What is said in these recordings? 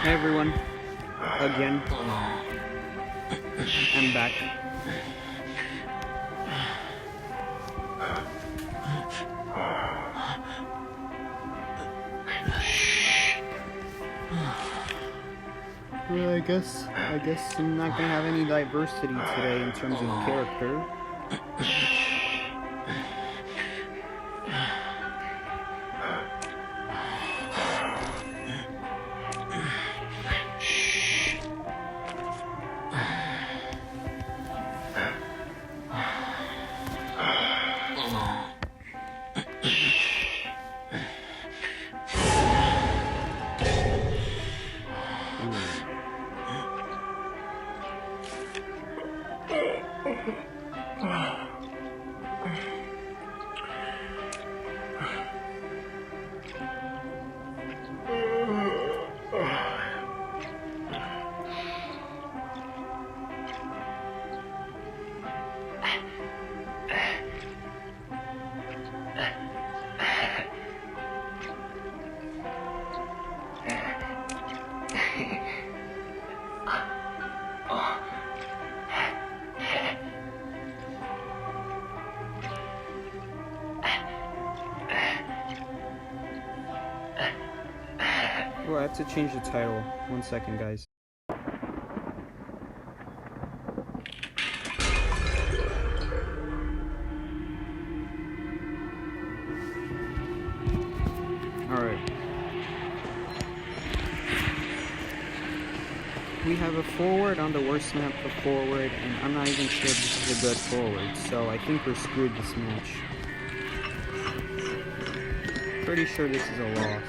Hey everyone, again, I'm back. Well, I guess I'm not gonna have any diversity today in terms of character. Oh, I have to change the title. 1 second, guys. Alright. We have a forward on the worst map for forward, and I'm not even sure this is a good forward, so I think we're screwed this match. Pretty sure this is a loss.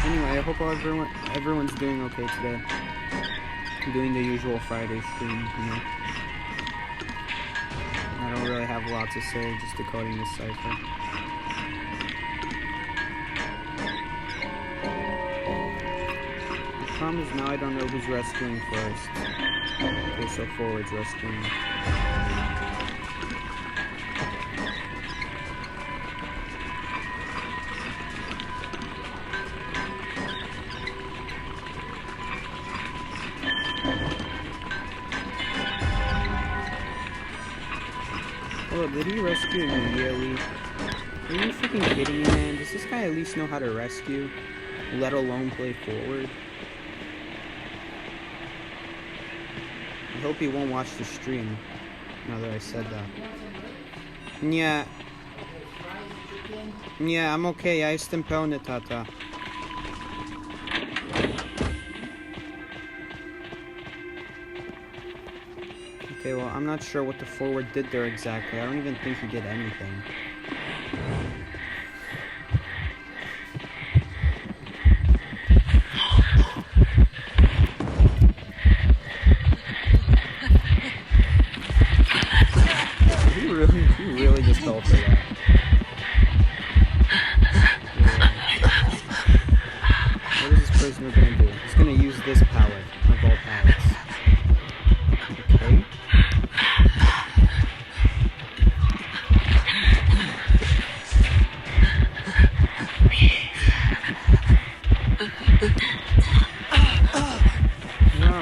Anyway, I hope everyone's doing okay today. I'm doing the usual Friday stream, you know. I don't really have a lot to say, just decoding this cipher. The problem is now I don't know who's rescuing first. Okay, so forward's rescuing. Oh, did he rescue immediately? Are you freaking kidding me, man? Does this guy at least know how to rescue? Let alone play forward? I hope he won't watch the stream, now that I said that. Yeah, I'm okay. Ja jestem pełny, tata. Okay, well, I'm not sure what the forward did there exactly. I don't even think he did anything. He really just fell for that. What is this prisoner gonna do? He's gonna use this pallet of all pallets. Okay. No.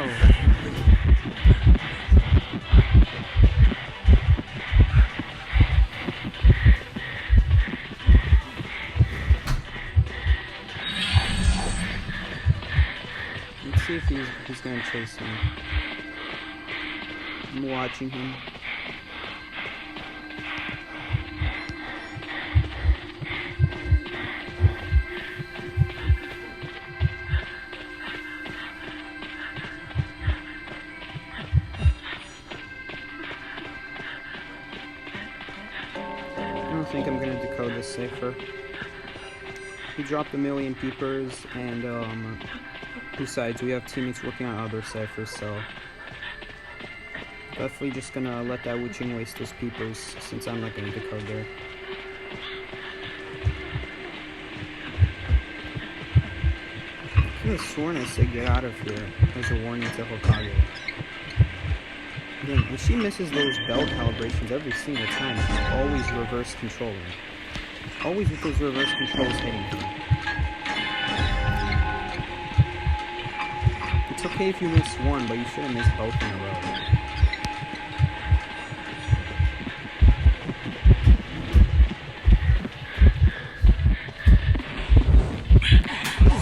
if he's gonna chase him. I'm watching him. I don't think I'm gonna decode this cipher. He dropped 1,000,000 peepers, and besides, we have teammates working on other ciphers, so definitely just gonna let that Wu Ching waste those peepers, since I'm not gonna decode there. I could have sworn I said get out of here as a warning to Hokage. Again, and she misses those bell calibrations every single time. She's always reverse controlling. Always with those reverse controls hitting her. It's okay if you miss one, but you should have missed both in a row.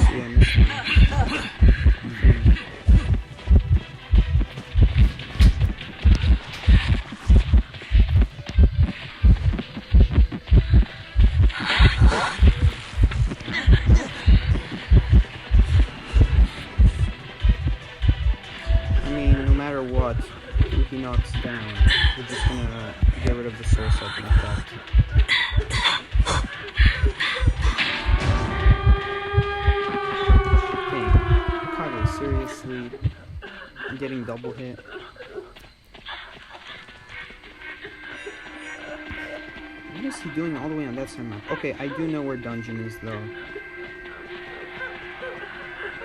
See, I missed one. What if he knocks down? We're just gonna get rid of the soul sucking effect. Dang, Hokage, seriously? I'm getting double hit. What is he doing all the way on that side map? Okay, I do know where dungeon is though.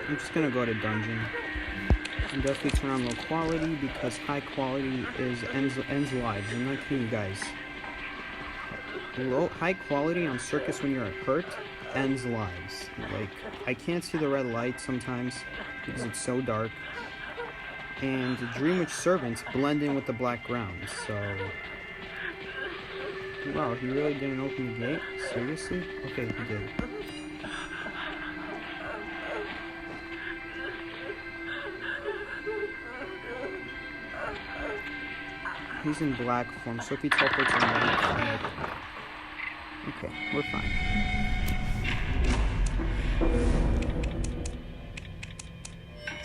I'm just gonna go to dungeon. And definitely turn on low quality, because high quality ends lives. I'm not kidding you guys. High quality on circus when you're hurt ends lives. Like, I can't see the red light sometimes because it's so dark. And the Dream Witch servants blend in with the black ground, so... Wow, he really didn't open the gate? Seriously? Okay, he did. He's in black form, so if he teleports on the okay, we're fine.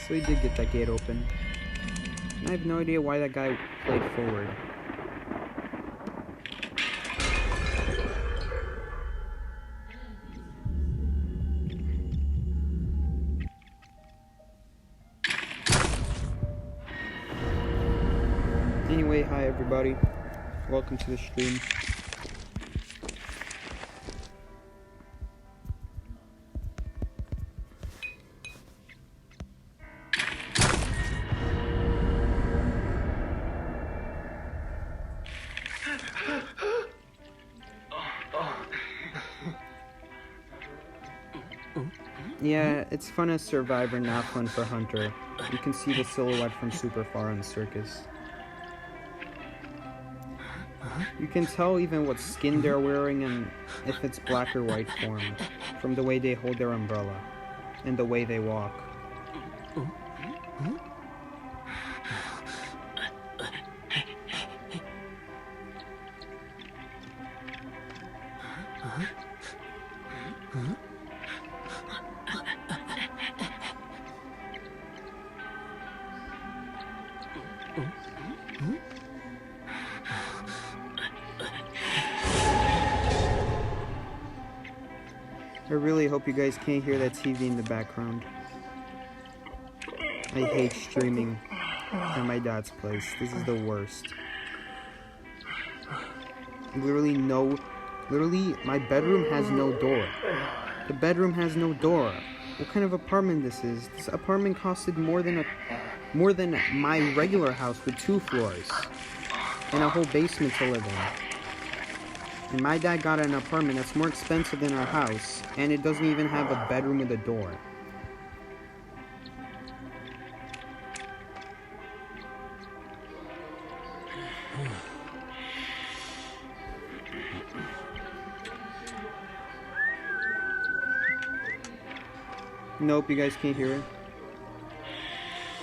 So he did get that gate open. And I have no idea why that guy played forward. Anyway, hi everybody. Welcome to the stream. Yeah, it's fun as Survivor, not fun for Hunter. You can see the silhouette from super far in the circus. You can tell even what skin they're wearing and if it's black or white form from the way they hold their umbrella and the way they walk. I really hope you guys can't hear that TV in the background. I hate streaming at my dad's place. This is the worst. Literally, my bedroom has no door. The bedroom has no door. What kind of apartment this is? This apartment costed more than my regular house with 2 floors and a whole basement to live in. And my dad got an apartment that's more expensive than our house, and it doesn't even have a bedroom with a door. Nope, you guys can't hear it.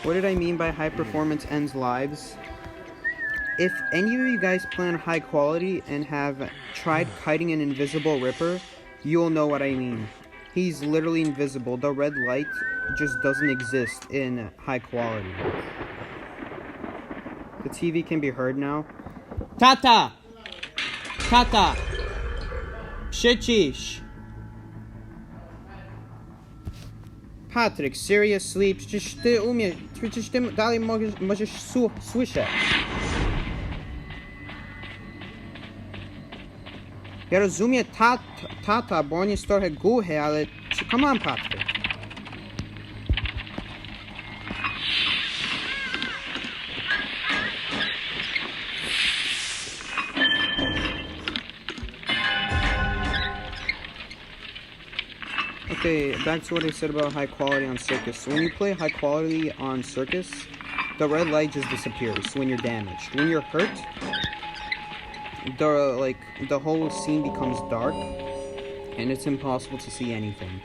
What did I mean by high performance ends lives? If any of you guys play on high quality and have tried kiting an invisible Ripper, you'll know what I mean. He's literally invisible. The red light just doesn't exist in high quality. The TV can be heard now. Tata! Tata! Przycisz! Patryk, seriously? Przecież ty umiesz, przecież ty dalej możesz słyszeć. Ja rozumiem tata, bo on jest trochę głuchy, ale come on, Patryk. Okay, back to what I said about high quality on Circus. So when you play high quality on Circus, the red light just disappears when you're damaged. When you're hurt, the whole scene becomes dark, and it's impossible to see anything.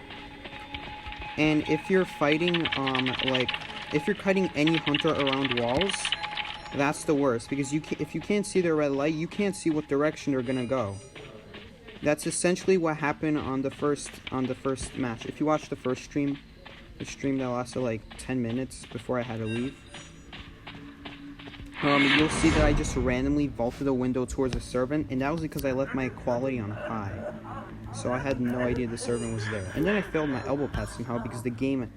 And if you're fighting, if you're cutting any hunter around walls, that's the worst, because if you can't see the red light, you can't see what direction they're gonna go. That's essentially what happened on the first match. If you watch the first stream, the stream that lasted like 10 minutes before I had to leave, you'll see that I just randomly vaulted a window towards a servant, and that was because I left my quality on high. So I had no idea the servant was there. And then I failed my elbow pass somehow because the game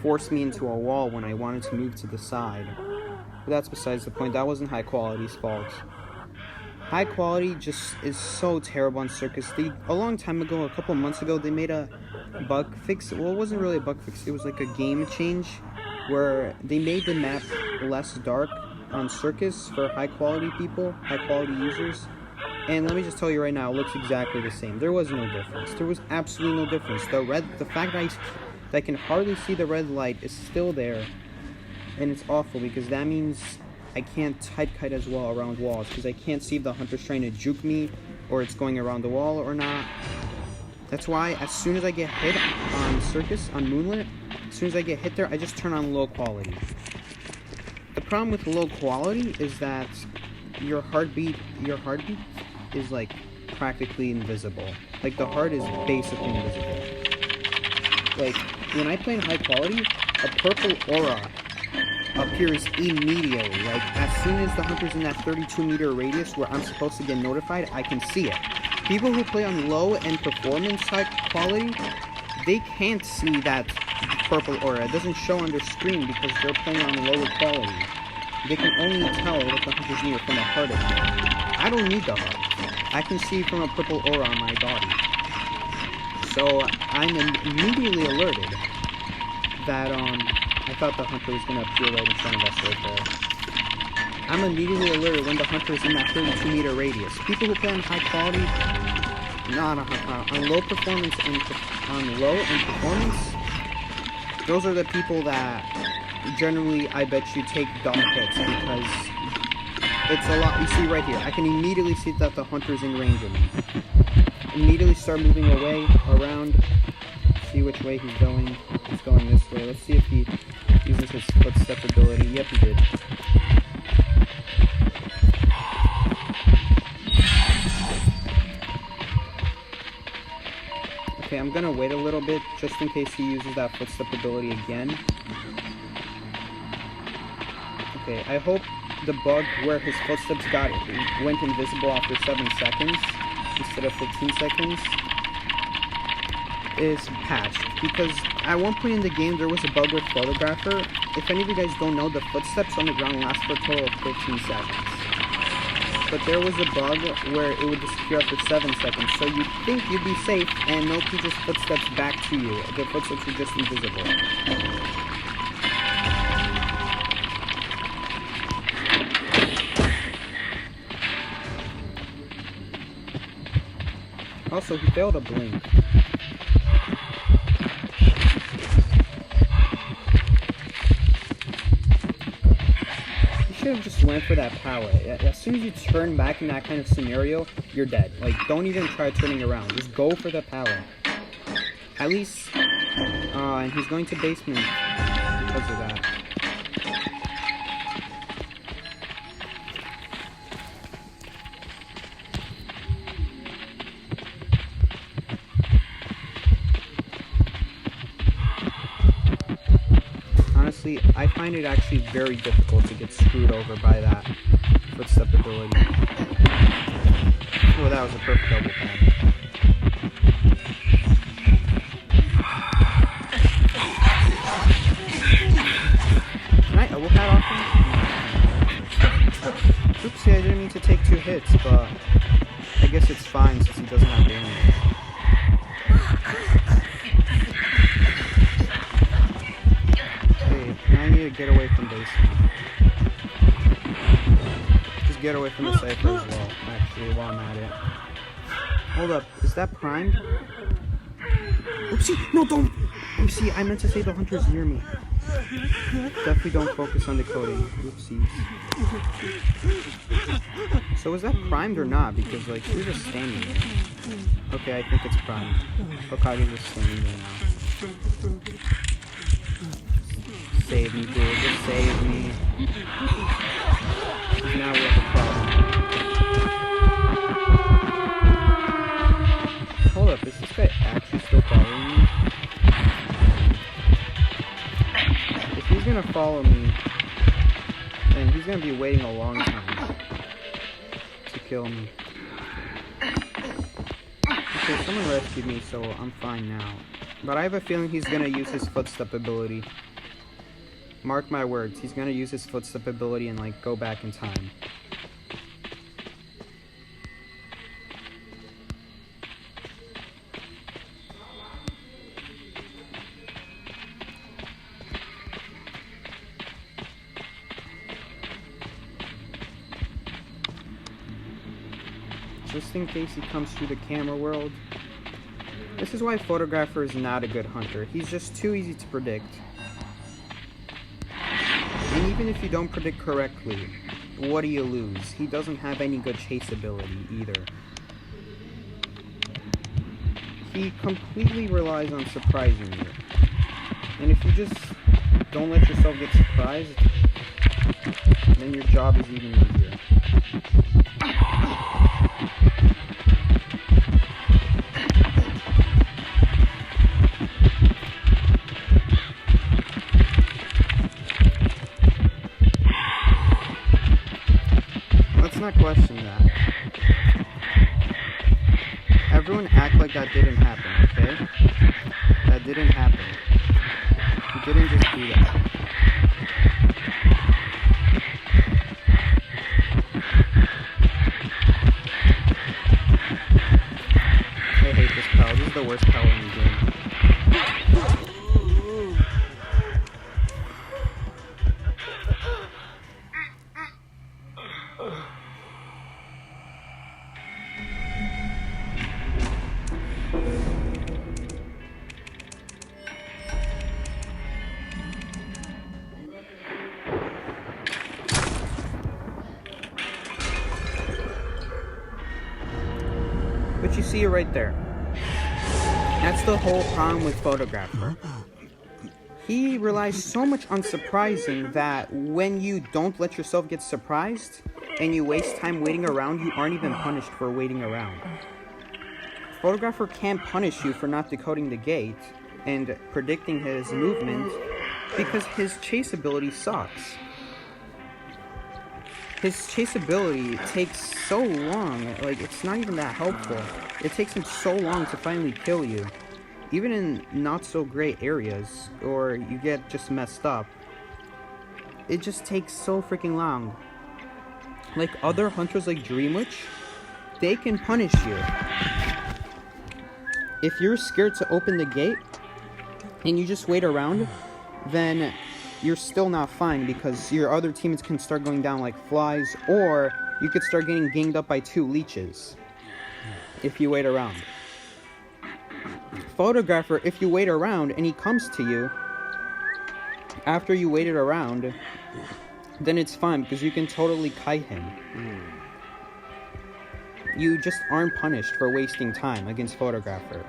forced me into a wall when I wanted to move to the side. But that's besides the point. That wasn't high quality's fault. High quality just is so terrible on Circus. A long time ago, a couple months ago, they made a bug fix. Well, it wasn't really a bug fix. It was like a game change where they made the map less dark on Circus for high quality people, high quality users. And let me just tell you right now, it looks exactly the same. There was no difference. There was absolutely no difference. The fact that I can hardly see the red light is still there, and it's awful because that means I can't type kite as well around walls because I can't see if the hunter's trying to juke me or it's going around the wall or not. That's why as soon as I get hit on Circus, on Moonlit, as soon as I get hit there, I just turn on low quality. The problem with low quality is that your heartbeat is like practically invisible. Like the heart is basically invisible. Like when I play in high quality, a purple aura appears immediately. Like as soon as the hunter's in that 32-meter radius where I'm supposed to get notified, I can see it. People who play on low and performance high quality, they can't see that purple aura. It doesn't show on their screen because they're playing on lower quality. They can only tell that the hunter's near from a heart attack. I don't need the heart. I can see from a purple aura on my body. So I'm immediately alerted that I thought the hunter was going to appear right in front of us right there. I'm immediately alerted when the hunter is in that 32-meter radius. People who play on high quality, on low performance and on low and performance, those are the people that generally, I bet you, take dumb hits because it's a lot. You see right here, I can immediately see that the hunter's in range of me. Immediately start moving away, around, see which way he's going. He's going this way. Let's see if he uses his footstep ability. Yep, he did. Okay, I'm gonna wait a little bit just in case he uses that footstep ability again. Okay, I hope the bug where his footsteps went invisible after 7 seconds instead of 15 seconds is patched, because at one point in the game there was a bug with Photographer. If any of you guys don't know, the footsteps on the ground last for a total of 15 seconds. But there was a bug where it would disappear after 7 seconds, so you'd think you'd be safe and no creature's footsteps back to you. The footsteps were just invisible. Also, he failed a blink. You should have just went for that power. As soon as you turn back in that kind of scenario, you're dead. Like, don't even try turning around. Just go for the power. At least, and he's going to basement because of that. find it actually very difficult to get screwed over by that footstep ability. Oh, that was a perfect double pad. Can I elbow pad off him? Oopsie, I didn't mean to take 2 hits, but I guess it's fine since he doesn't have damage. Now I need to get away from basement. Just get away from the Cypher as well, actually, while I'm at it. Hold up, is that primed? Oopsie, no, don't! Oopsie, I meant to say the hunter's near me. Definitely don't focus on decoding. Oopsies. So is that primed or not? Because, like, he's just standing there. Okay, I think it's primed. Hokage is just standing there now. Save me, dude. Just save me. Now we have a problem. Hold up, is this guy actually still following me? If he's gonna follow me, then he's gonna be waiting a long time to kill me. Okay, someone rescued me, so I'm fine now. But I have a feeling he's gonna use his footstep ability. Mark my words, he's gonna use his footstep ability and, like, go back in time. Just in case he comes through the camera world. This is why Photographer is not a good hunter. He's just too easy to predict. And even if you don't predict correctly, what do you lose? He doesn't have any good chase ability either. He completely relies on surprising you. And if you just don't let yourself get surprised, then your job is even easier. Not question that. Everyone act like that didn't happen, okay? That didn't happen. You didn't just do that. I hate this power. This is the worst power in the game. But you see it right there. That's the whole problem with Photographer. He relies so much on surprising that when you don't let yourself get surprised and you waste time waiting around, you aren't even punished for waiting around. Photographer can't punish you for not decoding the gate and predicting his movement because his chase ability sucks. His chase ability takes so long, like, it's not even that helpful. It takes him so long to finally kill you. Even in not so great areas, or you get just messed up. It just takes so freaking long. Like other hunters like Dreamwitch, they can punish you. If you're scared to open the gate, and you just wait around, then you're still not fine because your other teammates can start going down like flies, or you could start getting ganged up by 2 leeches if you wait around. Photographer, if you wait around and he comes to you after you waited around, then it's fine because you can totally kite him. You just aren't punished for wasting time against Photographer.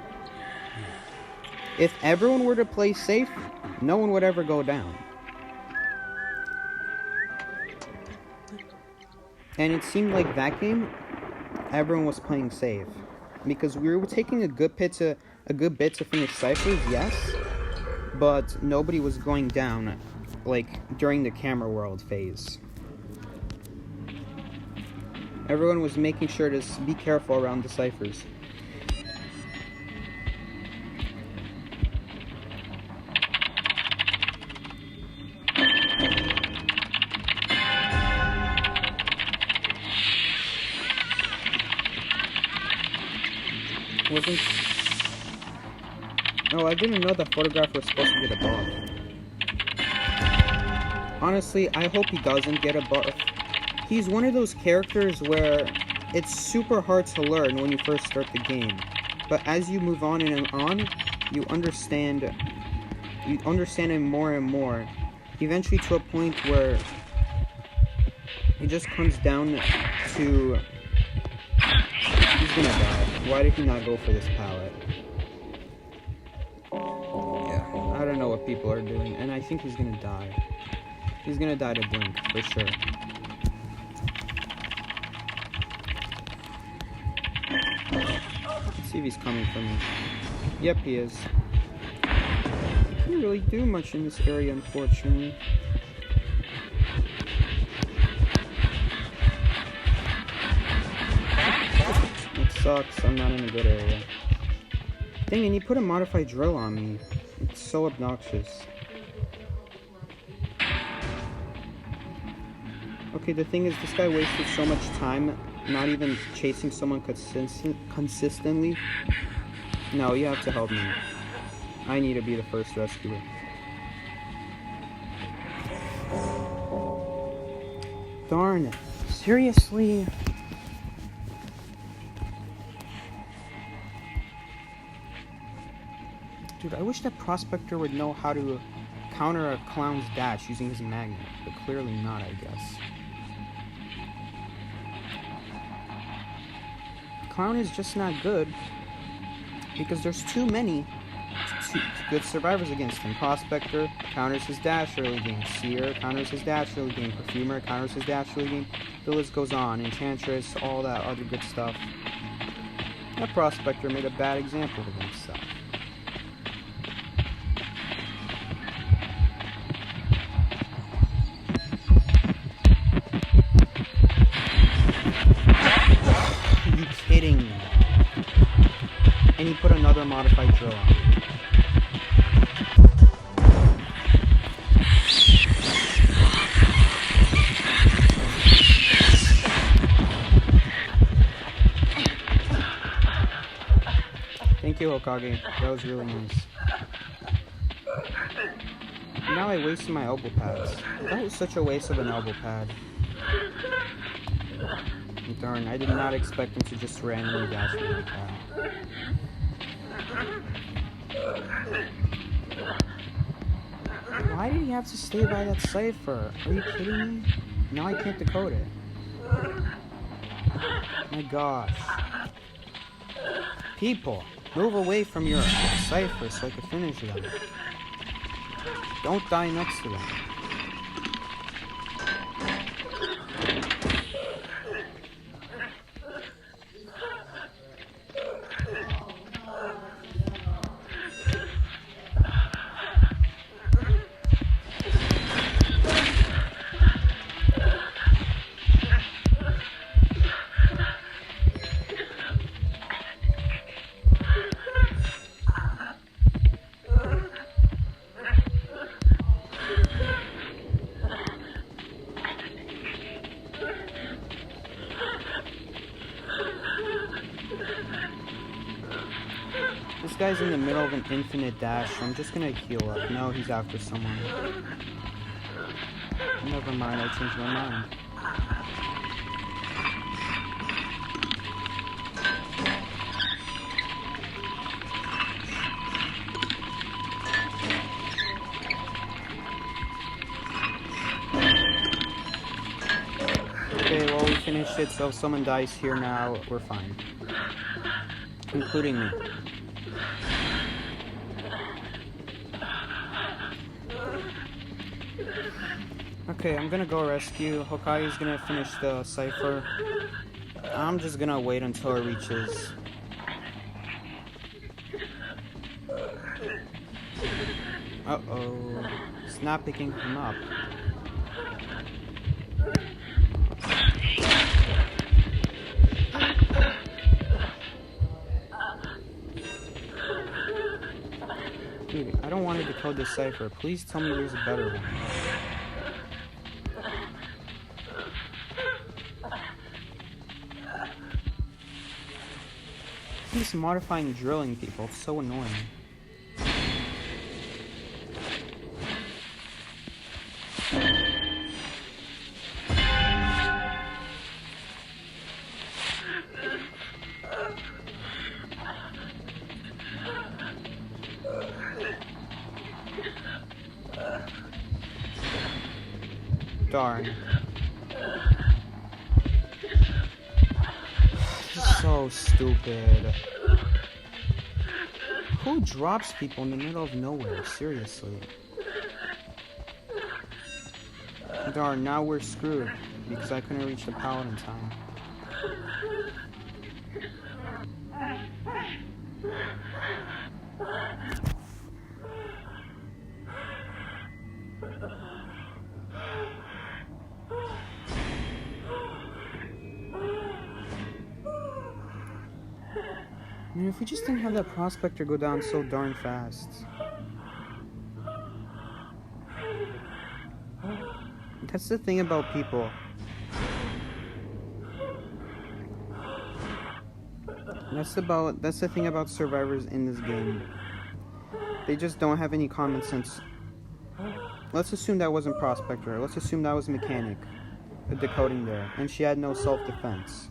If everyone were to play safe, no one would ever go down. And it seemed like that game, everyone was playing safe. Because we were taking a good bit to finish ciphers, yes. But nobody was going down like, during the camera world phase. Everyone was making sure to be careful around the ciphers. No, I didn't know the photographer was supposed to get a buff. Honestly, I hope he doesn't get a buff. He's one of those characters where it's super hard to learn when you first start the game. But as you move on and on, you understand him more and more. Eventually to a point where it just comes down to he's gonna die. Why did he not go for this pallet? Yeah, I don't know what people are doing, and I think he's gonna die. He's gonna die to Blink, for sure. Let's see if he's coming for me. Yep, he is. Can't really do much in this area, unfortunately. Sucks, I'm not in a good area. Dang, and he put a modified drill on me. It's so obnoxious. Okay, the thing is, this guy wasted so much time not even chasing someone consistently. No, you have to help me. I need to be the first rescuer. Darn. Seriously? Dude, I wish that Prospector would know how to counter a clown's dash using his magnet, but clearly not, I guess. Clown is just not good because there's too many good survivors against him. Prospector counters his dash early game. Seer counters his dash early game. Perfumer counters his dash early game. The list goes on. Enchantress, all that other good stuff. That Prospector made a bad example of himself. And he put another modified drill on. Thank you, Hokage. That was really nice. Now I wasted my elbow pads. That was such a waste of an elbow pad. Darn, I did not expect him to just randomly dash me like that. Why did he have to stay by that cipher? Are you kidding me? Now I can't decode it. My gosh. People, move away from your cipher so I can finish them. Don't die next to them. This guy's in the middle of an infinite dash, so I'm just gonna heal up. No, he's after someone. Never mind, I changed my mind. Okay, well, we finished it, so if someone dies here now, we're fine. Including me. Okay, I'm gonna go rescue. Hokage's gonna finish the cipher. I'm just gonna wait until it reaches. Uh-oh. It's not picking him up. Dude, I don't want to decode this cipher. Please tell me there's a better one. He's modifying drilling people. It's so annoying. Darn. This is so stupid. Who drops people in the middle of nowhere? Seriously. Darn, now we're screwed because I couldn't reach the pallet in time. I mean, if we just didn't have that prospector go down so darn fast. That's the thing about people. That's the thing about survivors in this game. They just don't have any common sense. Let's assume that wasn't prospector. Let's assume that was mechanic. A decoding there. And she had no self-defense.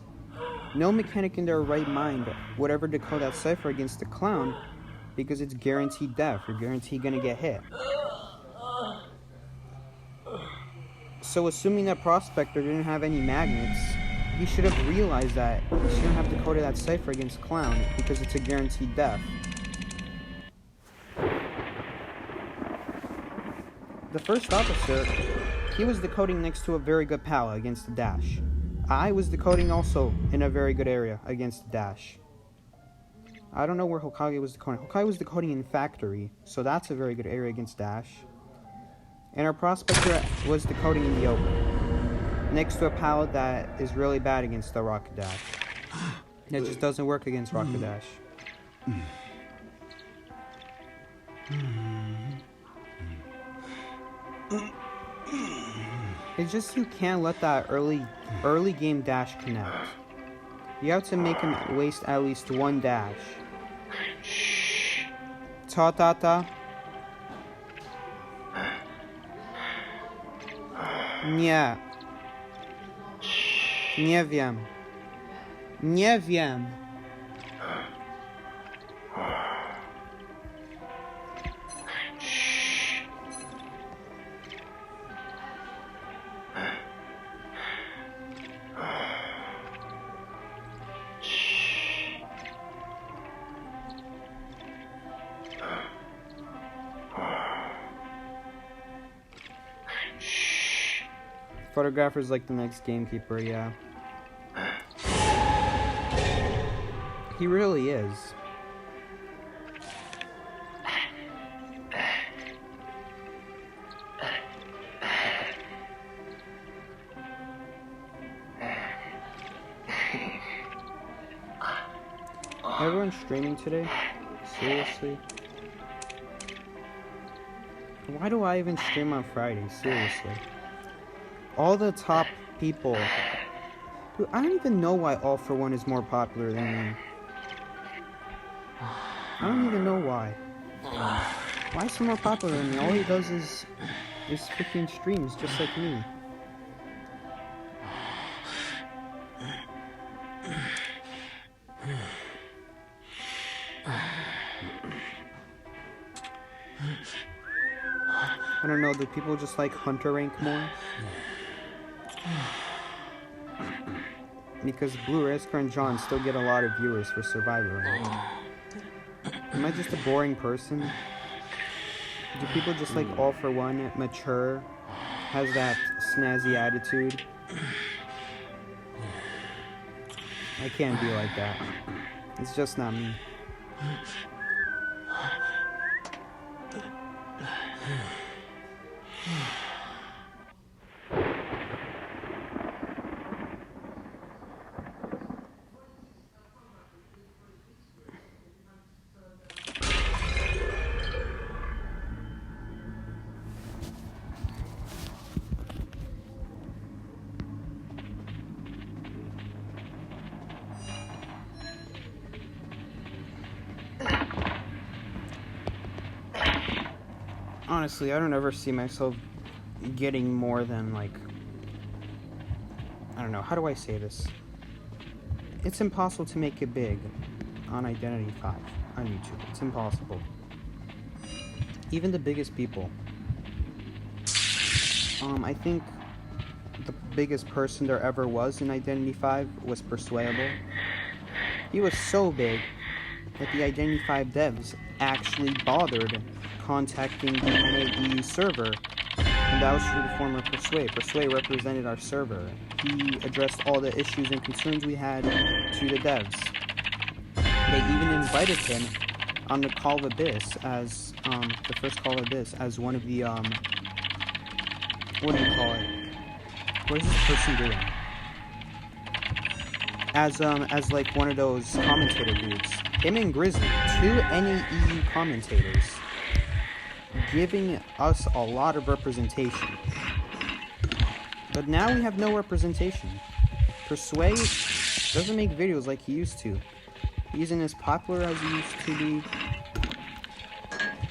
No mechanic in their right mind would ever decode that cipher against the clown because it's guaranteed death. You're guaranteed gonna get hit. So assuming that prospector didn't have any magnets, he should have realized that he shouldn't have decoded that cipher against clown because it's a guaranteed death. The first officer, he was decoding next to a very good pala against the dash. I was decoding also in a very good area against the dash. I don't know where Hokage was decoding. Hokage was decoding in factory, so that's a very good area against dash. And our prospector was decoding in the open, next to a pallet that is really bad against the rocket dash. It just doesn't work against rocket dash. It's just you can't let that early game dash connect. You have to make him waste at least one dash. Ta. Nie. Nie wiem. Nie wiem. Photographer's like the next gamekeeper, yeah. He really is. Everyone's streaming today? Seriously? Why do I even stream on Friday? Seriously. All the top people. Dude, I don't even know why All For One is more popular than me. I don't even know why. Why is he more popular than me? All he does is freaking streams just like me. I don't know, do people just like Hunter rank more? Because Blue, Rasker, and John still get a lot of viewers for Survivor rank. Am I just a boring person? Do people just like All For One, mature, has that snazzy attitude? I can't be like that. It's just not me. Honestly, I don't ever see myself getting more than, like, I don't know, how do I say this? It's impossible to make it big on Identity 5 on YouTube. It's impossible. Even the biggest people. I think the biggest person there ever was in Identity 5 was Persuadable. He was so big that the Identity 5 devs actually bothered contacting the NAEU server, and that was through the former Persuade. Persuade represented our server. He addressed all the issues and concerns we had to the devs. They even invited him on the Call of Abyss as, the first Call of Abyss, as one of the, what do you call it? What is this person doing? As like one of those commentator dudes. Him and Grizzly, two NAEU commentators, giving us a lot of representation. But now we have no representation. Persuade doesn't make videos like he used to. He isn't as popular as he used to be.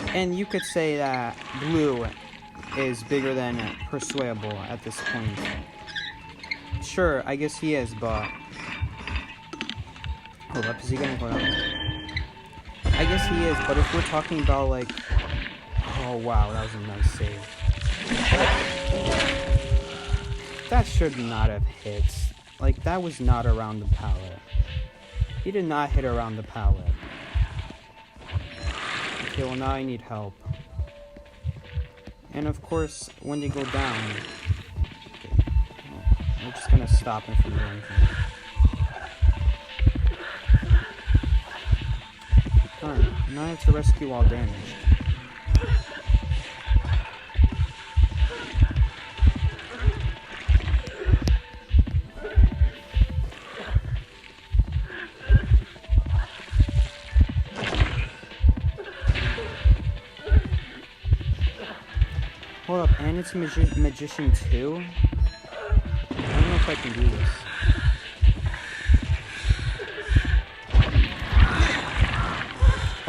And you could say that Blue is bigger than Persuadable at this point. Sure, I guess he is, but... Hold up, is he gonna go down? I guess he is, but if we're talking about, like... Oh, wow, that was a nice save. That should not have hit. Like, that was not around the pallet. He did not hit around the pallet. Okay, well, now I need help. And, of course, when they go down... Okay, well, I'm just gonna stop him from doing anything. Alright, now I have to rescue while damaged. Hold up, and it's Magician 2? I don't know if I can do this.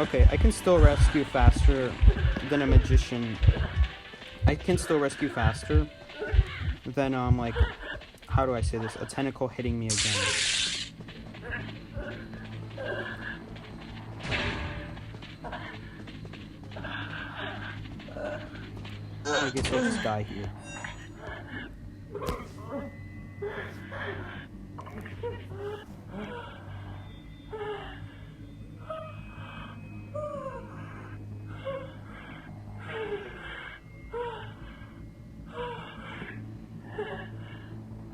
Okay, I can still rescue faster than a Magician. I can still rescue faster than, like, how do I say this? A tentacle hitting me again. I guess I'll just die here.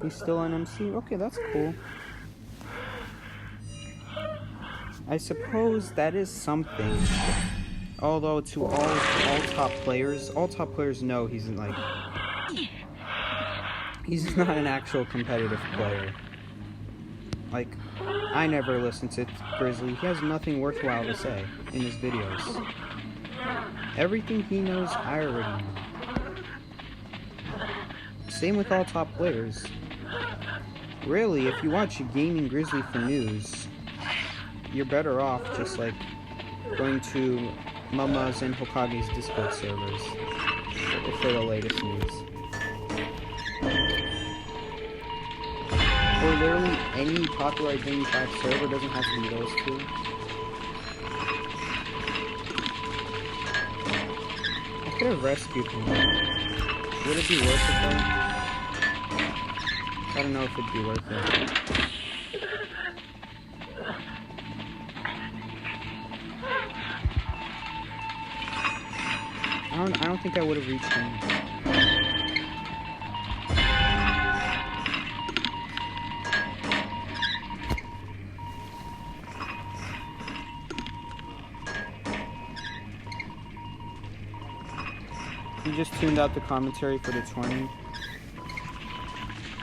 He's still an MC? Okay, that's cool. I suppose that is something. Although to all top players know he's like... He's not an actual competitive player. Like, I never listened to Grizzly. He has nothing worthwhile to say in his videos. Everything he knows, I already know. Same with all top players. Really, if you watch Gaming Grizzly for news, you're better off just, like, going to Mama's and Hokage's Discord servers for the latest news. Or literally any popular Identity 5 server, doesn't have to be those two. I could have rescued him. Would it be worth it though? I don't know if it'd be worth it. I don't think I would have reached him. You just tuned out the commentary for the 20.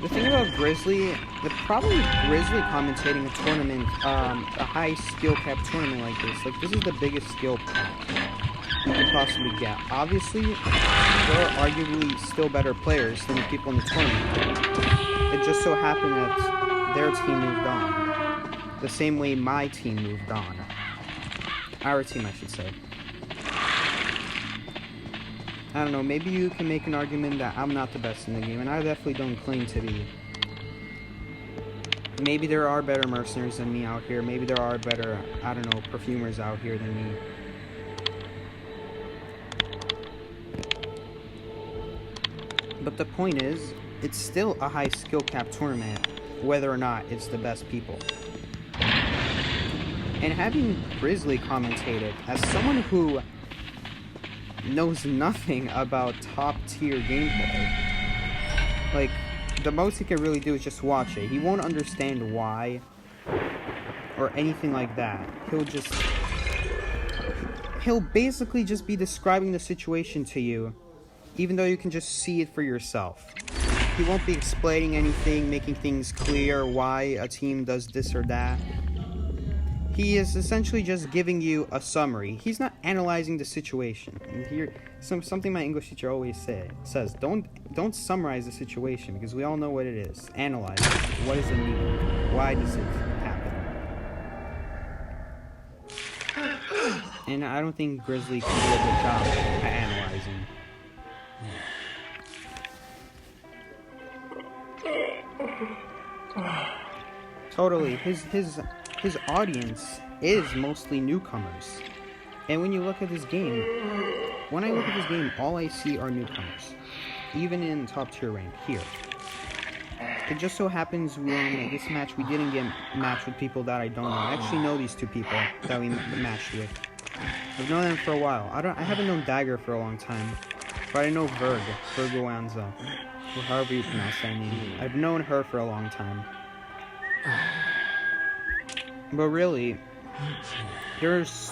The thing about Grizzly, the problem with Grizzly commentating a tournament, a high skill cap tournament like this is the biggest skill cap you could possibly get. Obviously, there are arguably still better players than the people in the tournament. It just so happened that their team moved on, the same way my team moved on. Our team, I should say. I don't know, maybe you can make an argument that I'm not the best in the game, and I definitely don't claim to be. Maybe there are better mercenaries than me out here, maybe there are better, I don't know, perfumers out here than me. But the point is, it's still a high skill cap tournament, whether or not it's the best people. And having Grizzly commentated, as someone who knows nothing about top tier gameplay, like, the most he can really do is just watch it. He won't understand why or anything like that. He'll basically just be describing the situation to you, even though you can just see it for yourself. He won't be explaining anything, making things clear why a team does this or that. He is essentially just giving you a summary. He's not analyzing the situation. And here, something my English teacher always says, don't summarize the situation, because we all know what it is. Analyze it. What does it mean? Why does it happen? And I don't think Grizzly can do a good job at analyzing. Totally, his audience is mostly newcomers. And when you look at this game, all I see are newcomers. Even in top tier rank here. It just so happens this match we didn't get matched with people that I don't know. I actually know these two people that we matched with. I've known them for a while. I haven't known Dagger for a long time, but I know Virgo Anza, or however you pronounce that name. I've known her for a long time. But really, there's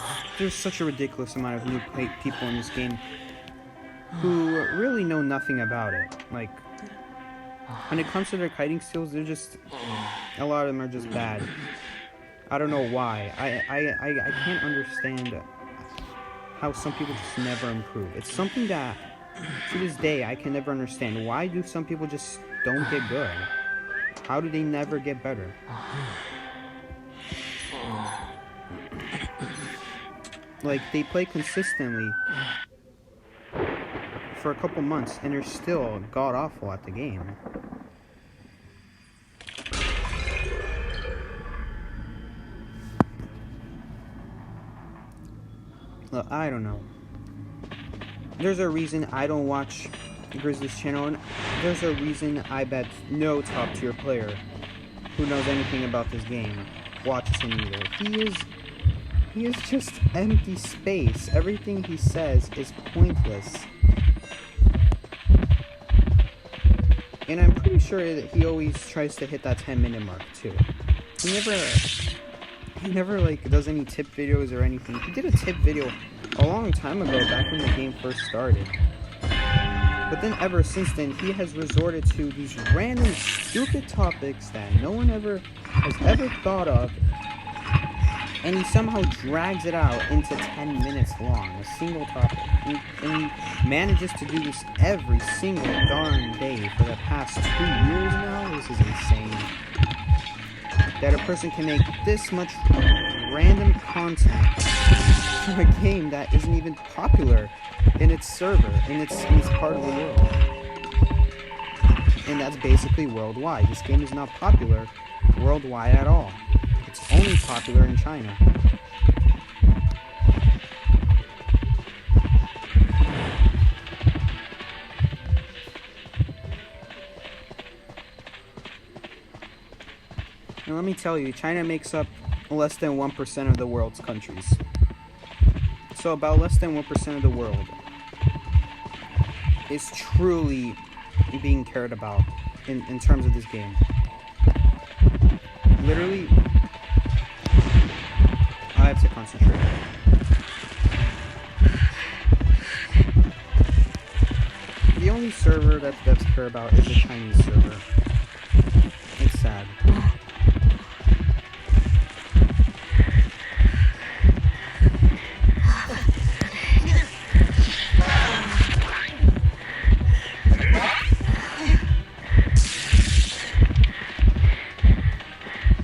such a ridiculous amount of new people in this game who really know nothing about it. Like, when it comes to their kiting skills, a lot of them are just bad. I don't know why. I can't understand how some people just never improve. It's something that, to this day, I can never understand. Why do some people just don't get good? How do they never get better? Like, they play consistently for a couple months, and they're still god-awful at the game. Look, I don't know. There's a reason I don't watch Grizzly's channel, and there's a reason I bet no top-tier player who knows anything about this game watches him either. He is just empty space. Everything he says is pointless. And I'm pretty sure that he always tries to hit that 10-minute mark too. He never like does any tip videos or anything. He did a tip video a long time ago, back when the game first started. But then ever since then, he has resorted to these random stupid topics that no one has ever thought of, and he somehow drags it out into 10 minutes long, a single topic. And he manages to do this every single darn day for the past 2 years now. This is insane. That a person can make this much random content for a game that isn't even popular in its server, in its part of the world. And that's basically worldwide. This game is not popular worldwide at all. It's only popular in China. And let me tell you, China makes up less than 1% of the world's countries. So about less than 1% of the world is truly being cared about in terms of this game. Literally, I have to concentrate. care about is a Chinese server. It's sad.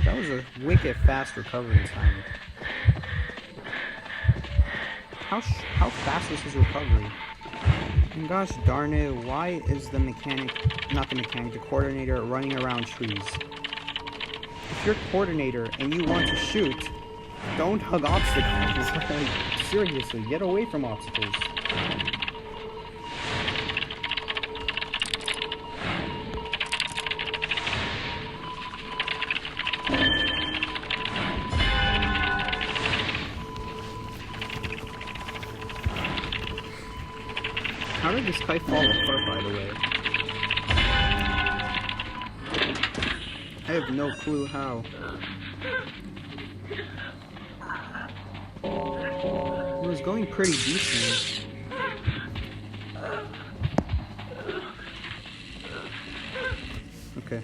That was a wicked fast recovery time. How fast was his recovery? And gosh darn it, why is the coordinator running around trees? If you're coordinator and you want to shoot, don't hug obstacles. Like, seriously, get away from obstacles. How did this kite fall apart, by the way? I have no clue how. It was going pretty decent. Okay.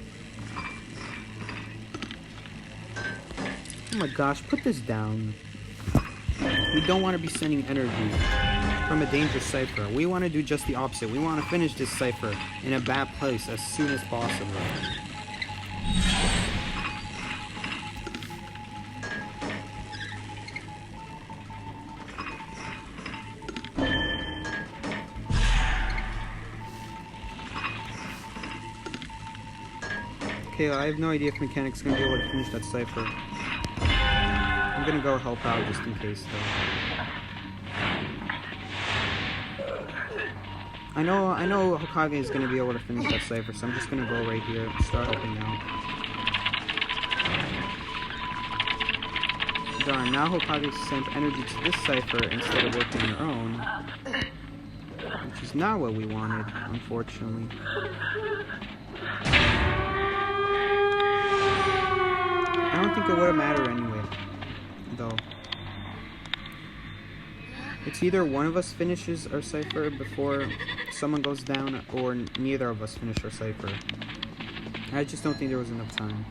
Oh my gosh, put this down. We don't want to be sending energy from a dangerous cipher. We want to do just the opposite. We want to finish this cipher in a bad place as soon as possible. Okay, I have no idea if Mechanic's gonna be able to finish that cipher. I'm gonna go help out just in case, though. I know Hokage is gonna be able to finish that cipher, so I'm just gonna go right here and start helping out. Darn, now Hokage sent energy to this cipher instead of working on her own. Which is not what we wanted, unfortunately. I don't think it would have mattered anyway, though. It's either one of us finishes our cipher before someone goes down, or neither of us finish our cipher. I just don't think there was enough time.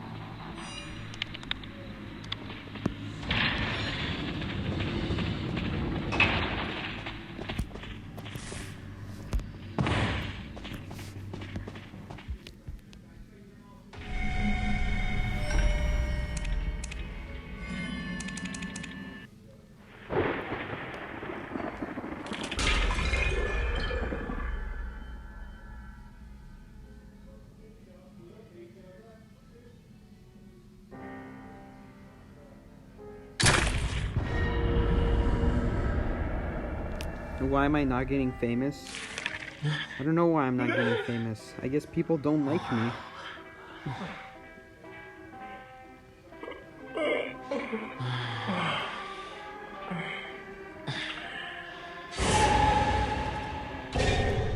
Why am I not getting famous? I don't know why I'm not getting famous. I guess people don't like me.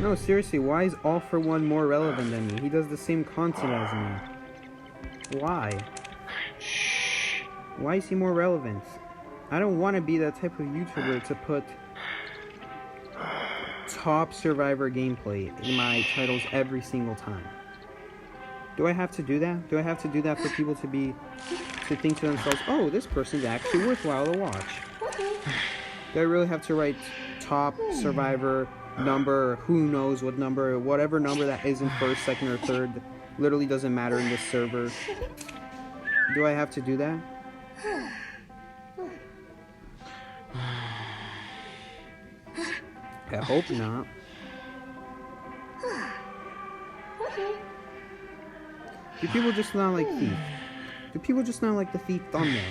No, seriously, why is All For One more relevant than me? He does the same content as me. Why? Why is he more relevant? I don't want to be that type of YouTuber to put top Survivor gameplay in my titles every single time. Do I have to do that? Do I have to do that for people to think to themselves, oh, this person's actually worthwhile to watch? Do I really have to write top Survivor number, who knows what number, whatever number that isn't first, second, or third, literally doesn't matter in this server? Do I have to do that? I hope not. Do people just not like Thief? Do people just not like the Thief thumbnail?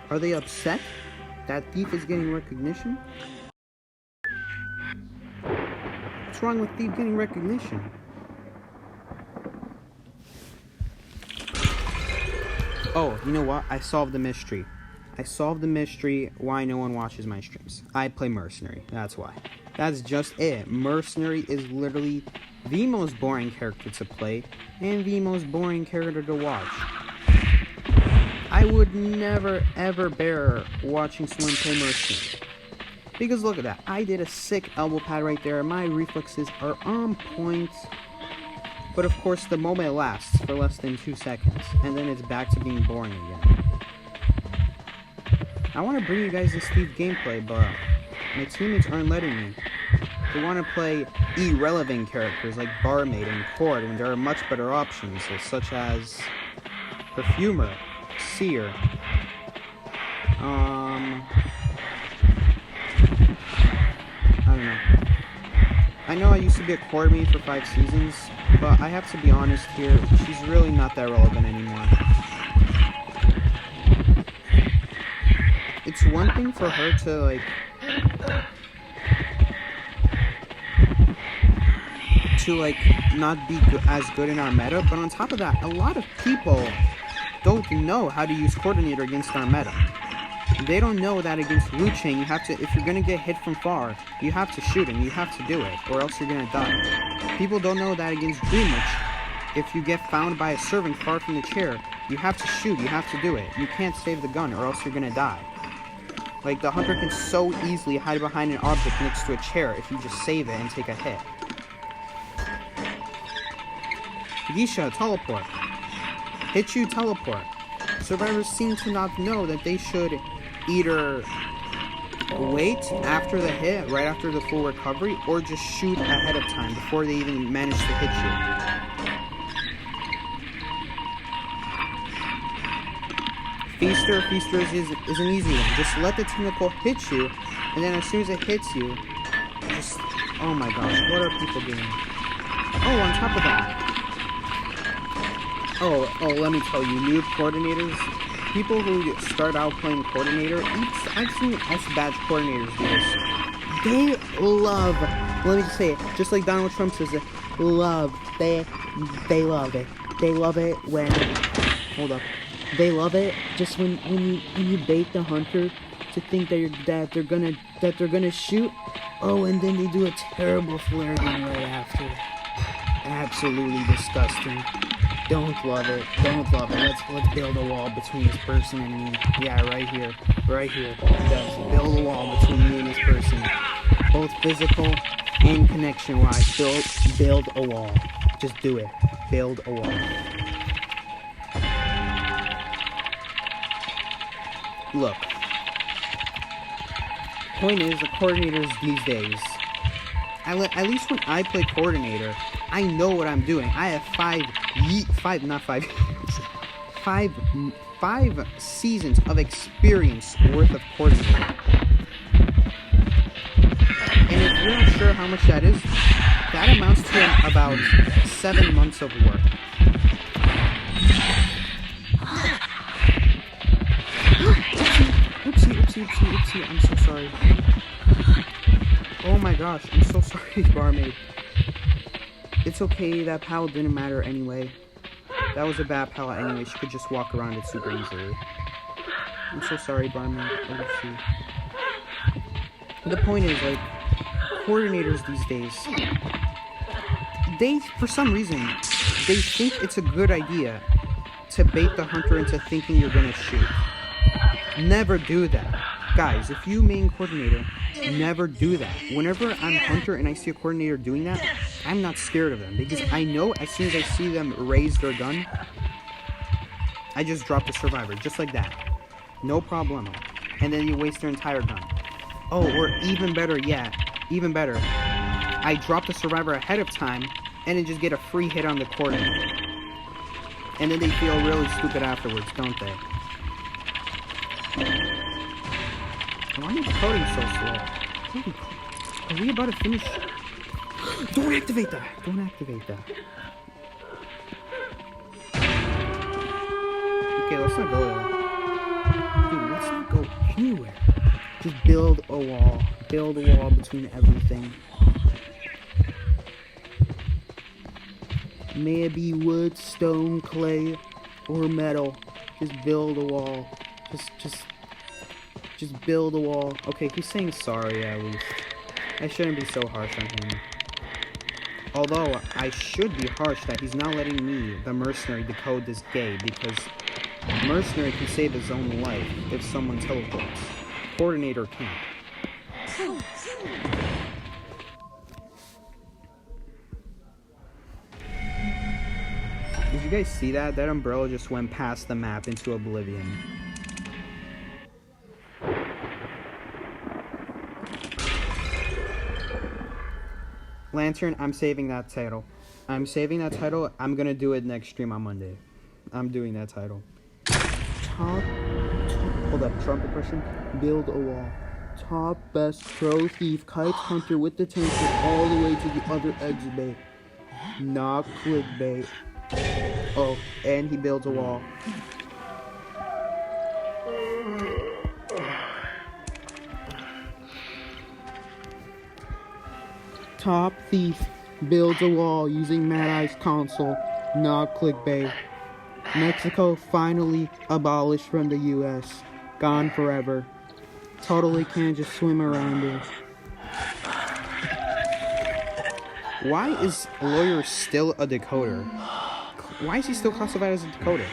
Are they upset that Thief is getting recognition? What's wrong with Thief getting recognition? Oh, you know what? I solved the mystery. I solved the mystery why no one watches my streams. I play Mercenary. That's why. That's just it. Mercenary is literally the most boring character to play and the most boring character to watch. I would never ever bear watching someone play Mercenary. Because look at that. I did a sick elbow pad right there. My reflexes are on point. But of course, the moment lasts for less than 2 seconds, and then it's back to being boring again. I want to bring you guys this Steve gameplay, but my teammates aren't letting me. They want to play irrelevant characters like Barmaid and Cord when there are much better options, such as Perfumer, Seer, I don't know. I know I used to be a Cord main for 5 seasons, but I have to be honest here, she's really not that relevant anymore. It's one thing for her to, like, not be as good in our meta, but on top of that, a lot of people don't know how to use Coordinator against our meta. They don't know that against Wu Chang, you have to, if you're gonna get hit from far, you have to shoot him, you have to do it, or else you're gonna die. People don't know that against Dreamwitch, if you get found by a servant far from the chair, you have to shoot, you have to do it. You can't save the gun, or else you're gonna die. Like, the hunter can so easily hide behind an object next to a chair if you just save it and take a hit. Yisha, teleport. Hit you, teleport. Survivors seem to not know that they should either wait after the hit, right after the full recovery, or just shoot ahead of time before they even manage to hit you. Feaster is an easy one. Just let the tentacle hit you, and then as soon as it hits you, just, oh my gosh, what are people doing? Oh, on top of that. Oh, let me tell you, noob coordinators, people who start out playing coordinator, I've seen S-Badge coordinators do this. They love, let me just say it, just like Donald Trump says it, love, they love it. They love it when, hold up, they love it just when you bait the hunter to think that they're gonna shoot, oh, and then they do a terrible flare gun right after. Absolutely disgusting. Don't love it. Let's build a wall between this person and me. Yeah, right here. Yes, build a wall between me and this person. Both physical and connection-wise. Build a wall. Just do it. Build a wall. Look. Point is, the coordinators these days, at least when I play coordinator, I know what I'm doing. I have five seasons of experience worth of coordinator. And if you're not sure how much that is, that amounts to about 7 months of work. Oopsie, I'm so sorry. Oh my gosh, I'm so sorry, Barmaid. It's okay, that pallet didn't matter anyway. That was a bad pallet anyway, she could just walk around it super easily. I'm so sorry, Barmaid. Oopsie. The point is, like, coordinators these days, they, for some reason, they think it's a good idea to bait the hunter into thinking you're gonna shoot. Never do that. Guys, if you main coordinator, never do that. Whenever I'm hunter and I see a coordinator doing that, I'm not scared of them. Because I know as soon as I see them raise their gun, I just drop the survivor. Just like that. No problemo. And then you waste their entire gun. Oh, or even better yet. Even better. I drop the survivor ahead of time, and then just get a free hit on the coordinator. And then they feel really stupid afterwards, don't they? Why are you coding so slow? Are we about to finish? Don't activate that! Don't activate that. Okay, let's not go there. Dude, let's not go anywhere. Just build a wall. Build a wall between everything. May it be wood, stone, clay, or metal. Just build a wall. Just build a wall. Okay, he's saying sorry at least. I shouldn't be so harsh on him. Although, I should be harsh that he's not letting me, the mercenary, decode this gay, because mercenary can save his own life if someone teleports. Coordinator can't. you guys see that? That umbrella just went past the map into oblivion. Lantern, I'm saving that title. I'm saving that title. I'm gonna do it next stream on Monday. I'm doing that title. Hold up, Trump impression. Build a wall. Top best pro thief kites hunter with the tanker all the way to the other exit bay. Not clickbait. Oh, and he builds a wall. Top thief builds a wall using Mad Eye's console. Not clickbait. Mexico finally abolished from the US. Gone forever. Totally can't just swim around it. Why is a lawyer still a decoder? Why is he still classified as a decoder?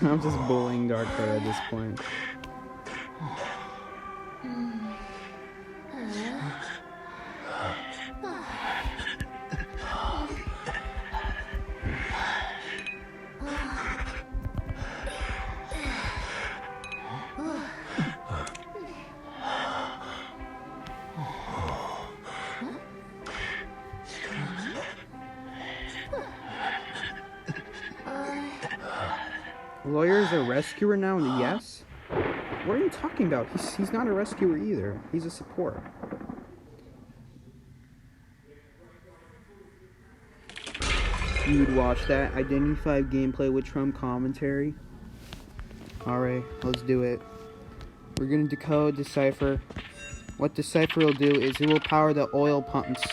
I'm just bullying Darker at this point. Lawyer's a rescuer now, and yes? What are you talking about? He's not a rescuer either. He's a support. You'd watch that. Identify gameplay with Trump commentary. Alright, let's do it. We're gonna decode Decipher. What Decipher will do is it will power the oil pumps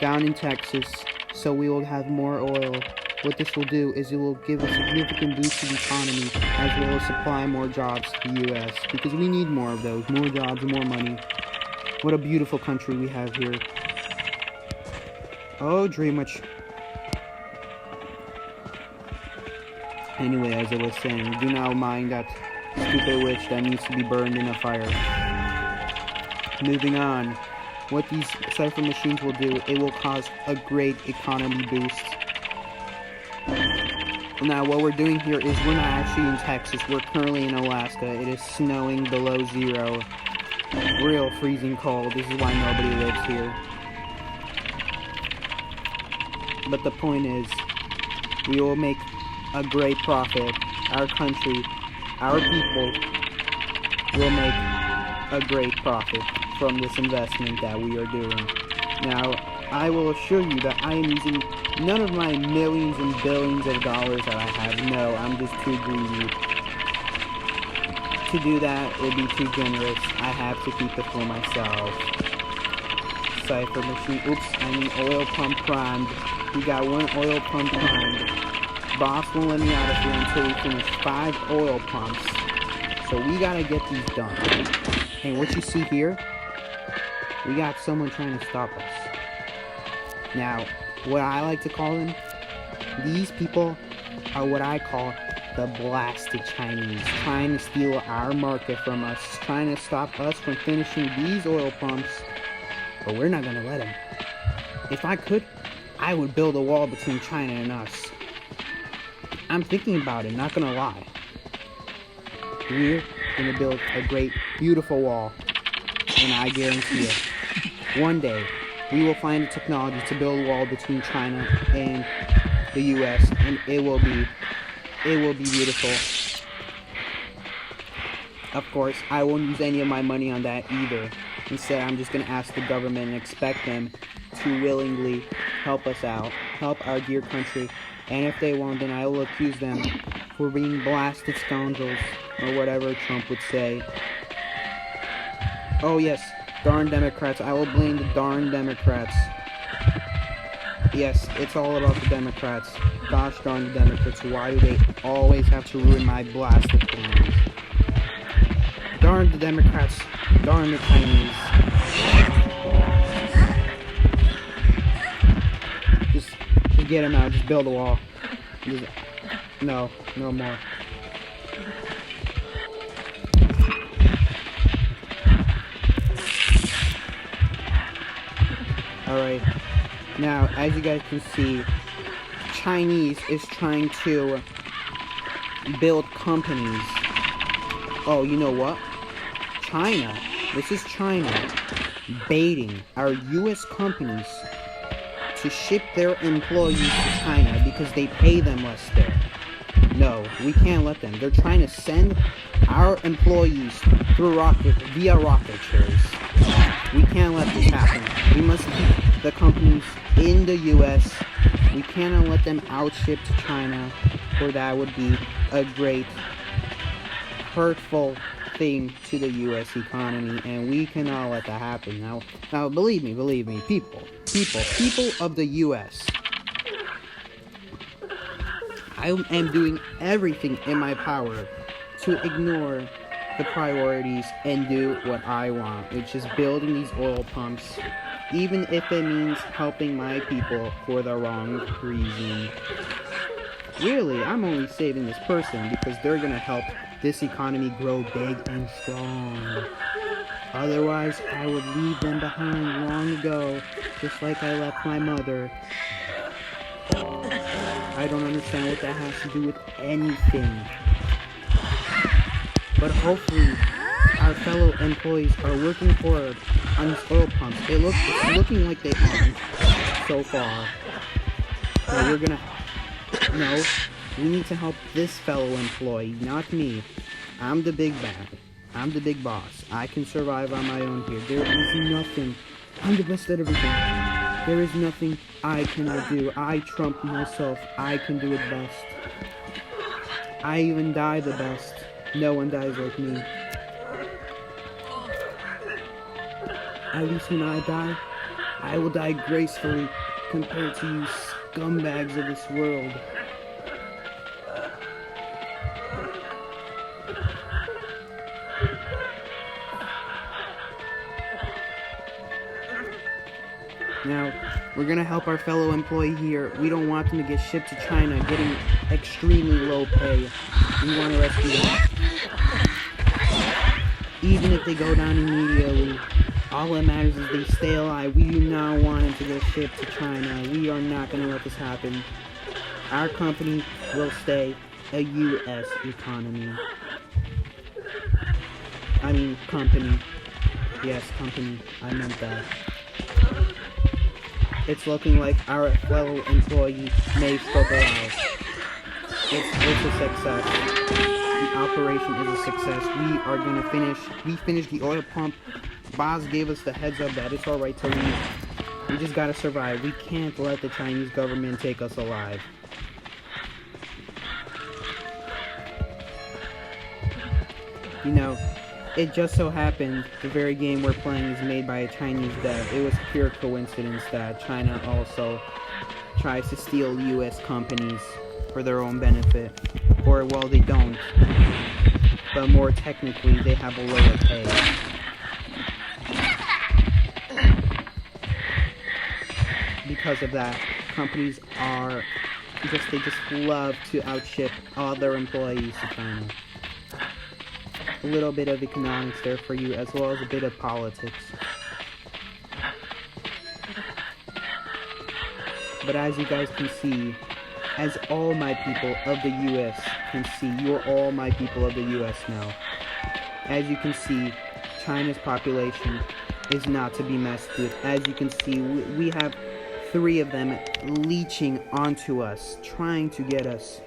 down in Texas, so we will have more oil. What this will do is it will give a significant boost to the economy, as well as supply more jobs to the U.S. because we need more of those, more jobs, more money. What a beautiful country we have here. Oh, dream much. Anyway, as I was saying, do not mind that stupid witch that needs to be burned in a fire. Moving on. What these cipher machines will do, it will cause a great economy boost. Now, what we're doing here is we're not actually in Texas. We're currently in Alaska. It is snowing below zero. Real freezing cold. This is why nobody lives here. But the point is, we will make a great profit. Our country, our people will make a great profit from this investment that we are doing. Now, I will assure you that I am using none of my millions and billions of dollars that I have. No, I'm just too greedy. To do that would be too generous. I have to keep it for myself. Cipher machine. Oops, I mean oil pump primed. We got one oil pump primed. Boss won't let me out of here until we finish 5 oil pumps. So we gotta get these done. And what you see here, we got someone trying to stop us. Now, what I like to call them, these people are what I call the blasted Chinese, trying to steal our market from us, trying to stop us from finishing these oil pumps, but we're not gonna let them. If I could, I would build a wall between China and us. I'm thinking about it, not gonna lie. We're gonna build a great, beautiful wall, and I guarantee it, one day, we will find the technology to build a wall between China and the US, and it will be beautiful. Of course, I won't use any of my money on that either. Instead, I'm just gonna ask the government and expect them to willingly help us out, help our dear country, and if they won't, then I will accuse them for being blasted scoundrels, or whatever Trump would say. Oh yes, darn Democrats. I will blame the darn Democrats. Yes, it's all about the Democrats. Gosh darn the Democrats. Why do they always have to ruin my blasted plans? Darn the Democrats. Darn the Chinese. Just get him out. Just build a wall. No more. Alright. Now, as you guys can see, Chinese is trying to build companies. Oh, you know what? China. This is China baiting our US companies to ship their employees to China because they pay them less there. No, we can't let them. They're trying to send our employees through via rocket shares. We can't let this happen. We must keep the companies in the US. We cannot let them outship to China, or that would be a great hurtful thing to the US economy, and we cannot let that happen. Now believe me, people of the US, I am doing everything in my power to ignore the priorities and do what I want, which is building these oil pumps, even if it means helping my people for the wrong reason. Really, I'm only saving this person because they're gonna help this economy grow big and strong. Otherwise, I would leave them behind long ago, just like I left my mother. I don't understand what that has to do with anything. But hopefully, our fellow employees are working for on these oil pumps. It's looking like they aren't so far. So no, we need to help this fellow employee, not me. I'm the big bad. I'm the big boss. I can survive on my own here. There is nothing. I'm the best at everything. There is nothing I cannot do. I trump myself. I can do it best. I even die the best. No one dies like me. At least when I die, I will die gracefully compared to you scumbags of this world. Now, we're gonna help our fellow employee here. We don't want them to get shipped to China, getting extremely low pay. We want to rescue them. Even if they go down immediately, all that matters is they stay alive. We do not want them to get shipped to China. We are not gonna let this happen. Our company will stay a U.S. economy. I mean, company. Yes, company. I meant that. It's looking like our fellow employee may struggle out. It's a success. The operation is a success. We finished the oil pump. Boss gave us the heads up that it's alright to leave. We just gotta survive. We can't let the Chinese government take us alive. You know, it just so happened the very game we're playing is made by a Chinese dev. It was pure coincidence that China also tries to steal US companies for their own benefit. Or, well, they don't. But more technically, they have a lower pay. Because of that, companies they just love to outship all their employees to China. A little bit of economics there for you, as well as a bit of politics. But as you guys can see, as all my people of the US can see, you're all my people of the US now. As you can see, China's population is not to be messed with. As you can see, we have 3 of them leeching onto us, trying to get us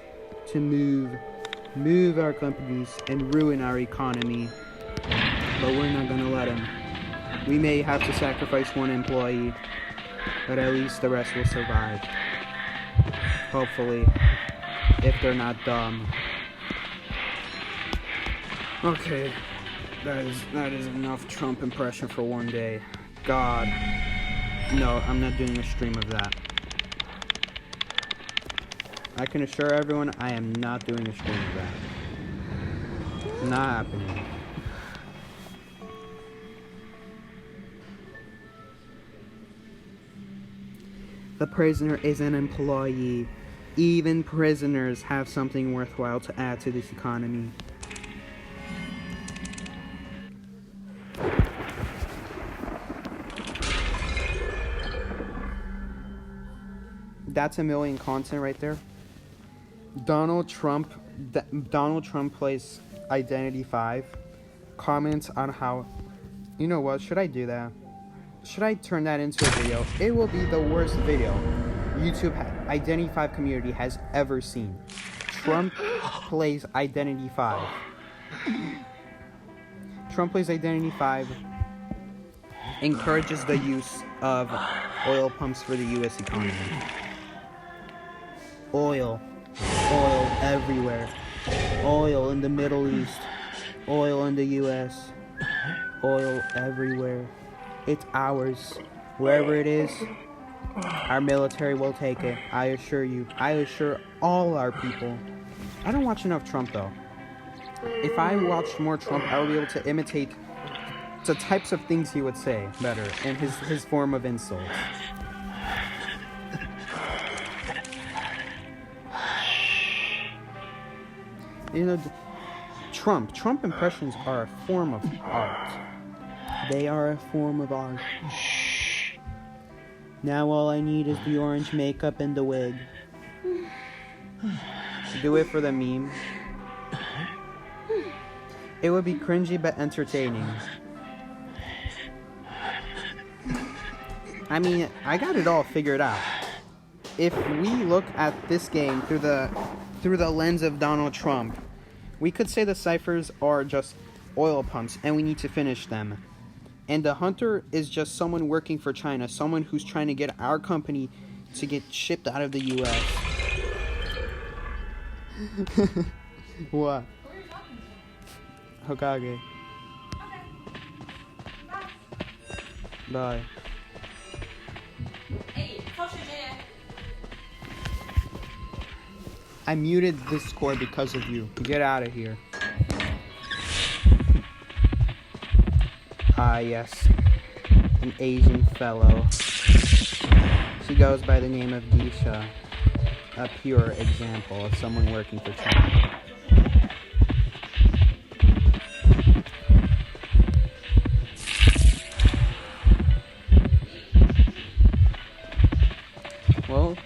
to move our companies and ruin our economy. But we're not gonna let them. We may have to sacrifice 1 employee, but at least the rest will survive. Hopefully, if they're not dumb. Okay, that is enough Trump impression for one day. God. No, I'm not doing a stream of that. I can assure everyone I am not doing a stream of that. Not happening. The prisoner is an employee. Even prisoners have something worthwhile to add to this economy. That's a million content right there. Donald Trump plays Identity 5. Comments on how... You know what? Should I do that? Should I turn that into a video? It will be the worst video YouTube Identity 5 community has ever seen. Trump plays Identity 5. Trump plays Identity 5. Encourages the use of oil pumps for the U.S. economy. Oil everywhere. Oil in the Middle East. Oil in the U.S. Oil everywhere. It's ours. Wherever it is, our military will take it. I assure you. I assure all our people. I don't watch enough Trump, though. If I watched more Trump, I would be able to imitate the types of things he would say better, and his form of insults. You know, Trump impressions are a form of art. They are a form of art. Now all I need is the orange makeup and the wig. Do it for the meme. It would be cringy but entertaining. I mean, I got it all figured out. If we look at this game through the lens of Donald Trump, we could say the ciphers are just oil pumps and we need to finish them. And the hunter is just someone working for China, someone who's trying to get our company to get shipped out of the U.S. What? Hokage. Bye. I muted Discord because of you. Get out of here. Ah, yes. An Asian fellow. She goes by the name of Disha. A pure example of someone working for China. Well,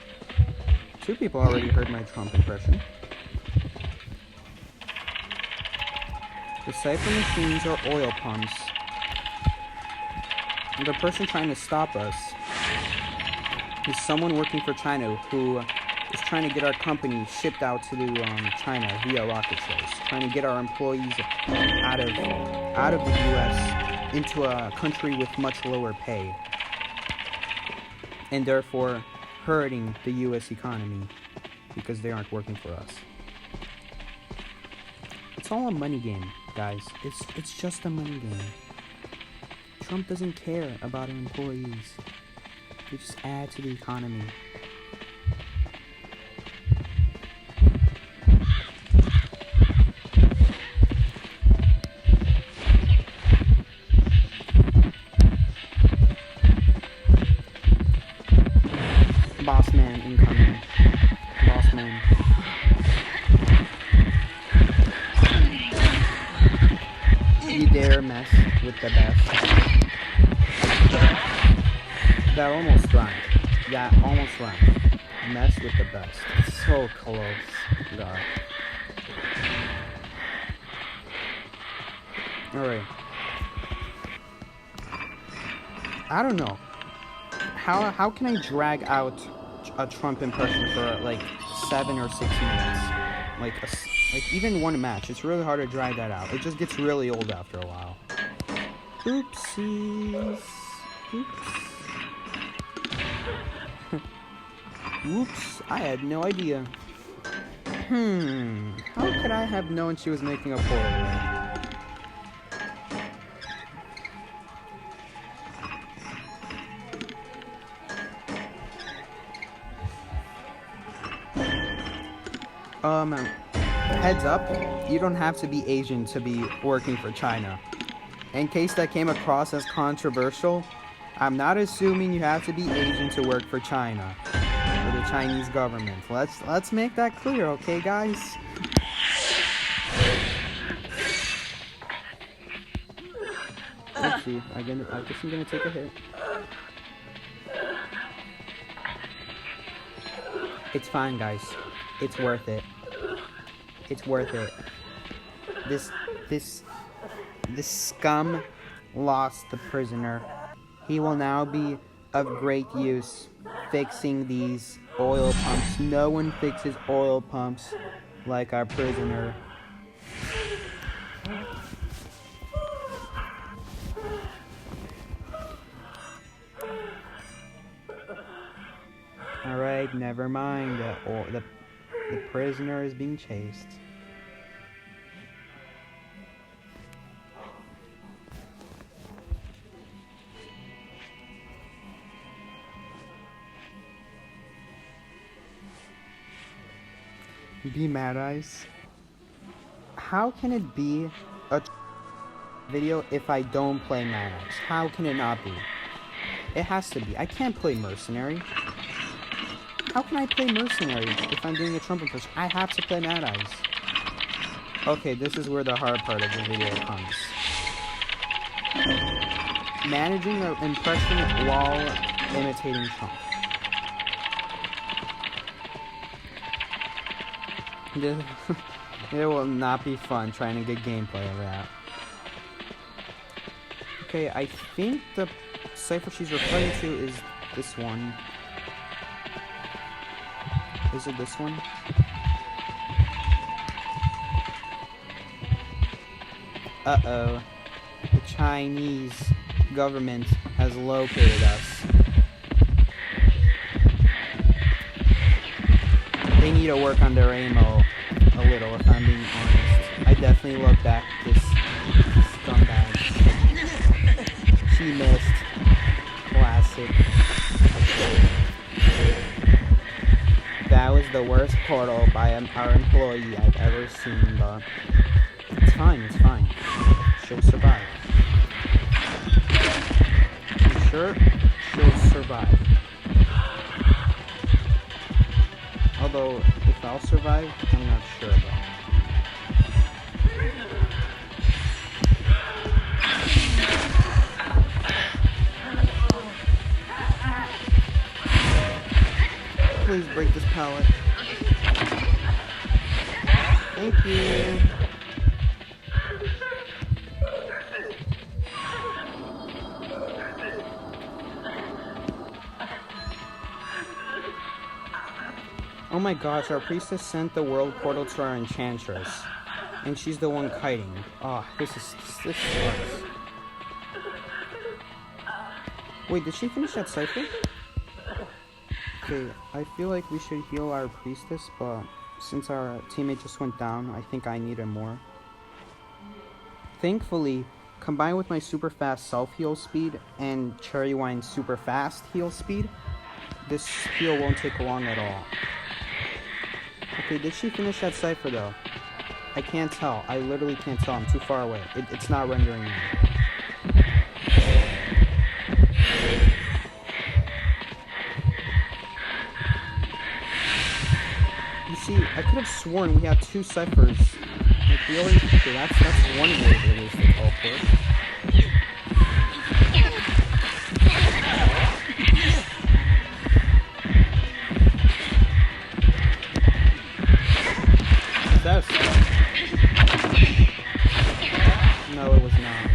2 people already heard my Trump impression. The cipher machines are oil pumps. And the person trying to stop us is someone working for China who is trying to get our company shipped out to China via rocket ships, trying to get our employees out of the U.S. into a country with much lower pay, and therefore hurting the U.S. economy because they aren't working for us. It's all a money game, guys. It's just a money game. Trump doesn't care about our employees. They just add to the economy. Boss man incoming. Boss man. You dare mess with the best. That almost rhymed. Mess with the best. It's so close. God. Alright. I don't know. How can I drag out a Trump impression for like 7 or 6 minutes? Like even one match. It's really hard to drag that out. It just gets really old after a while. Oopsies. Oops. Whoops, I had no idea. How could I have known she was making a portal? Heads up, you don't have to be Asian to be working for China. In case that came across as controversial, I'm not assuming you have to be Asian to work for China, for the Chinese government. Let's make that clear, okay, guys? Oopsie, I guess I'm gonna take a hit. It's fine, guys. It's worth it. It's worth it. This scum lost the prisoner. He will now be of great use fixing these oil pumps. No one fixes oil pumps like our prisoner. Alright, never mind. The prisoner is being chased. Be Mad Eyes. How can it be a video if I don't play Mad Eyes? How can it not be? It has to be. I can't play Mercenary. How can I play Mercenary if I'm doing a Trump impression? I have to play Mad Eyes. Okay, this is where the hard part of the video comes. Managing an impression while imitating Trump. It will not be fun trying to get gameplay of that. Okay, I think the cipher she's referring to is this one. Is it this one? Uh-oh. The Chinese government has located us. They need to work on their ammo a little, if I'm being honest. I definitely love that, this scumbag. She missed. Classic. That was the worst portal by our employee I've ever seen, but it's fine, it's fine. She'll survive. I'm sure she'll survive. Although, if I'll survive, I'm not sure about. Please break this pallet. Thank you. Oh my gosh, our priestess sent the world portal to our enchantress. And she's the one kiting. Oh, this sucks. Wait, did she finish that cipher? Okay, I feel like we should heal our priestess, but since our teammate just went down, I think I need her more. Thankfully, combined with my super fast self-heal speed and Cherry Wine's super fast heal speed, this heal won't take long at all. Okay, did she finish that cipher though? I can't tell. I literally can't tell. I'm too far away. It's not rendering me. You see, I could have sworn we had two ciphers. Like, we already... Okay, that's one way to release the teleport. That's... No, it was not.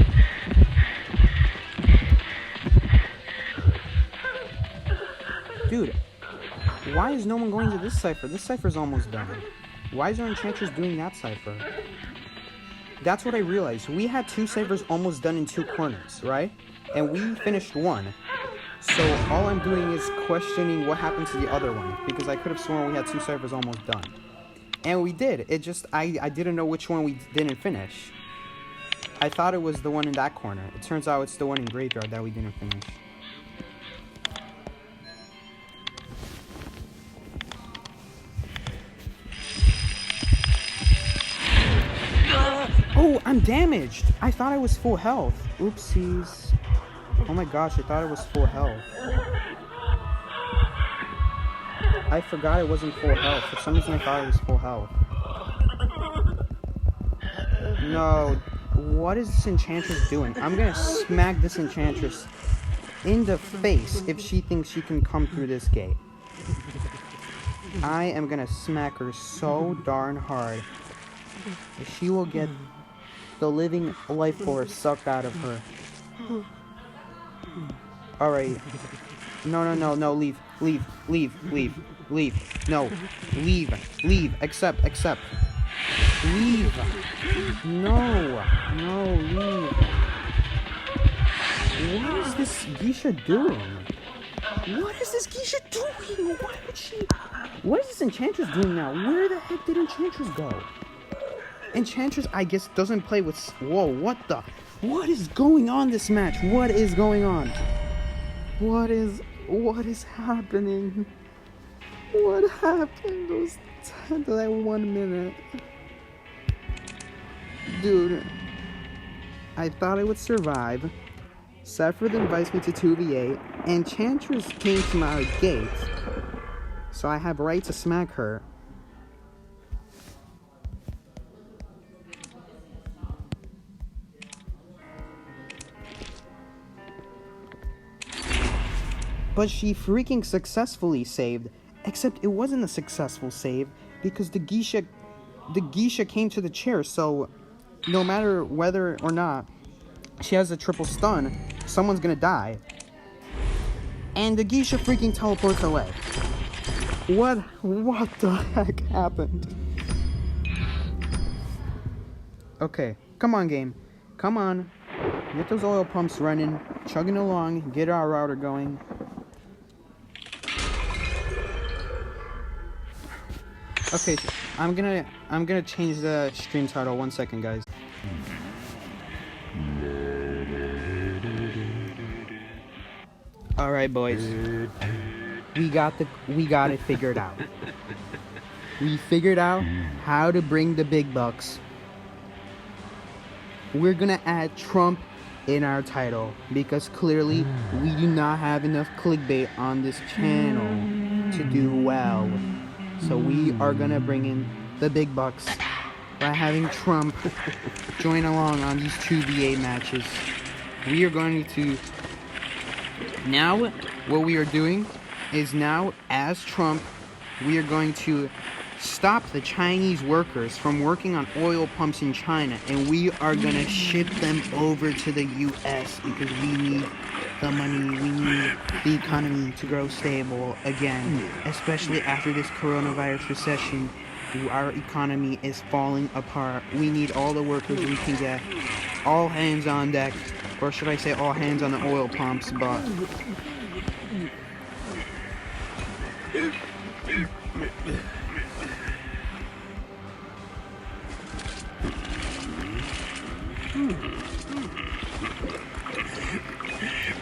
Dude, why is no one going to this cipher? This cipher's almost done. Why is our enchantress doing that cipher? That's what I realized. We had two ciphers almost done in two corners, right? And we finished one. So all I'm doing is questioning what happened to the other one, because I could have sworn we had two ciphers almost done. And we did. It just, I didn't know which one we didn't finish. I thought it was the one in that corner. It turns out it's the one in Graveyard that we didn't finish. Oh, I'm damaged! I thought I was full health. Oopsies. Oh my gosh, I thought it was full health. I forgot it wasn't full health. For some reason I thought it was full health. No. What is this enchantress doing? I'm gonna smack this enchantress in the face if she thinks she can come through this gate. I am gonna smack her so darn hard that she will get the living life force sucked out of her. Alright. No, leave. No, leave, accept. Leave. No, leave. What is this geisha doing? What is this enchantress doing now? Where the heck did enchantress go? Enchantress, I guess, doesn't play with... Whoa, what is going on this match? What is going on? What is happening? What happened those 10 to that 1 minute? Dude, I thought I would survive. Sephiroth invites me to 2v8. Enchantress came to my gate. So I have right to smack her. But she freaking successfully saved. Except it wasn't a successful save because the geisha came to the chair, so no matter whether or not she has a triple stun, someone's gonna die. And the geisha freaking teleports away. What the heck happened? Okay, come on game. Come on. Get those oil pumps running, chugging along, get our router going. Okay, I'm gonna change the stream title. 1 second, guys. All right, boys. We got it figured out. We figured out how to bring the big bucks. We're gonna add Trump in our title because clearly we do not have enough clickbait on this channel to do well. So we are gonna bring in the big bucks by having Trump join along on these 2v8 matches. We are going to... Now, what we are doing is now, as Trump, we are going to stop the Chinese workers from working on oil pumps in China, and we are gonna ship them over to the US because we need the money, we need the economy to grow stable again, especially after this coronavirus recession. Our economy is falling apart. We need all the workers we can get. All hands on deck, or should I say all hands on the oil pumps, but...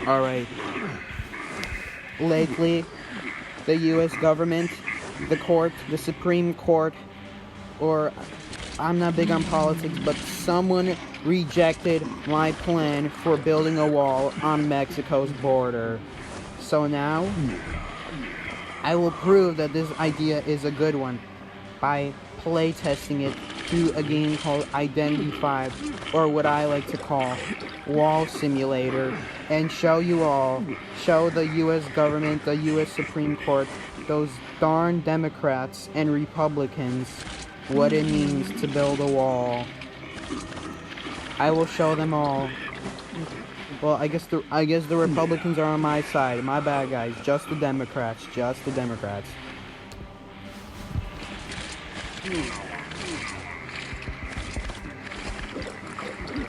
Alright. Lately, the US government, the court, the Supreme Court, or I'm not big on politics, but someone rejected my plan for building a wall on Mexico's border. So now, I will prove that this idea is a good one by playtesting it through a game called Identity 5, or what I like to call Wall Simulator, and show you all, show the US government, the US Supreme Court, those darn Democrats and Republicans, what it means to build a wall. I will show them all. Well, I guess the Republicans are on my side. My bad, guys. Just the Democrats. Just the Democrats.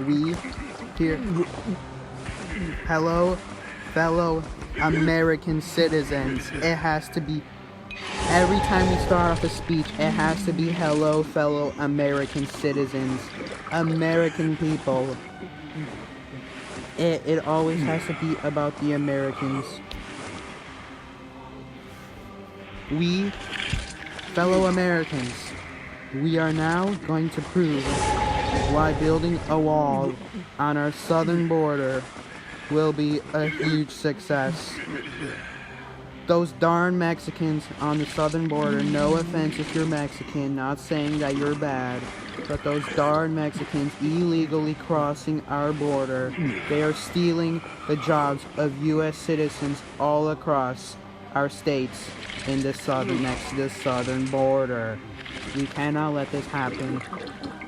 We here. Hello, fellow American citizens. It has to be, every time we start off a speech, it has to be hello, fellow American citizens. American people. It always has to be about the Americans. We, fellow Americans, we are now going to prove why building a wall on our southern border will be a huge success. Those darn Mexicans on the southern border, no offense if you're Mexican, not saying that you're bad, but those darn Mexicans illegally crossing our border, they are stealing the jobs of U.S. citizens all across our states in the southern, next to the southern border. We cannot let this happen.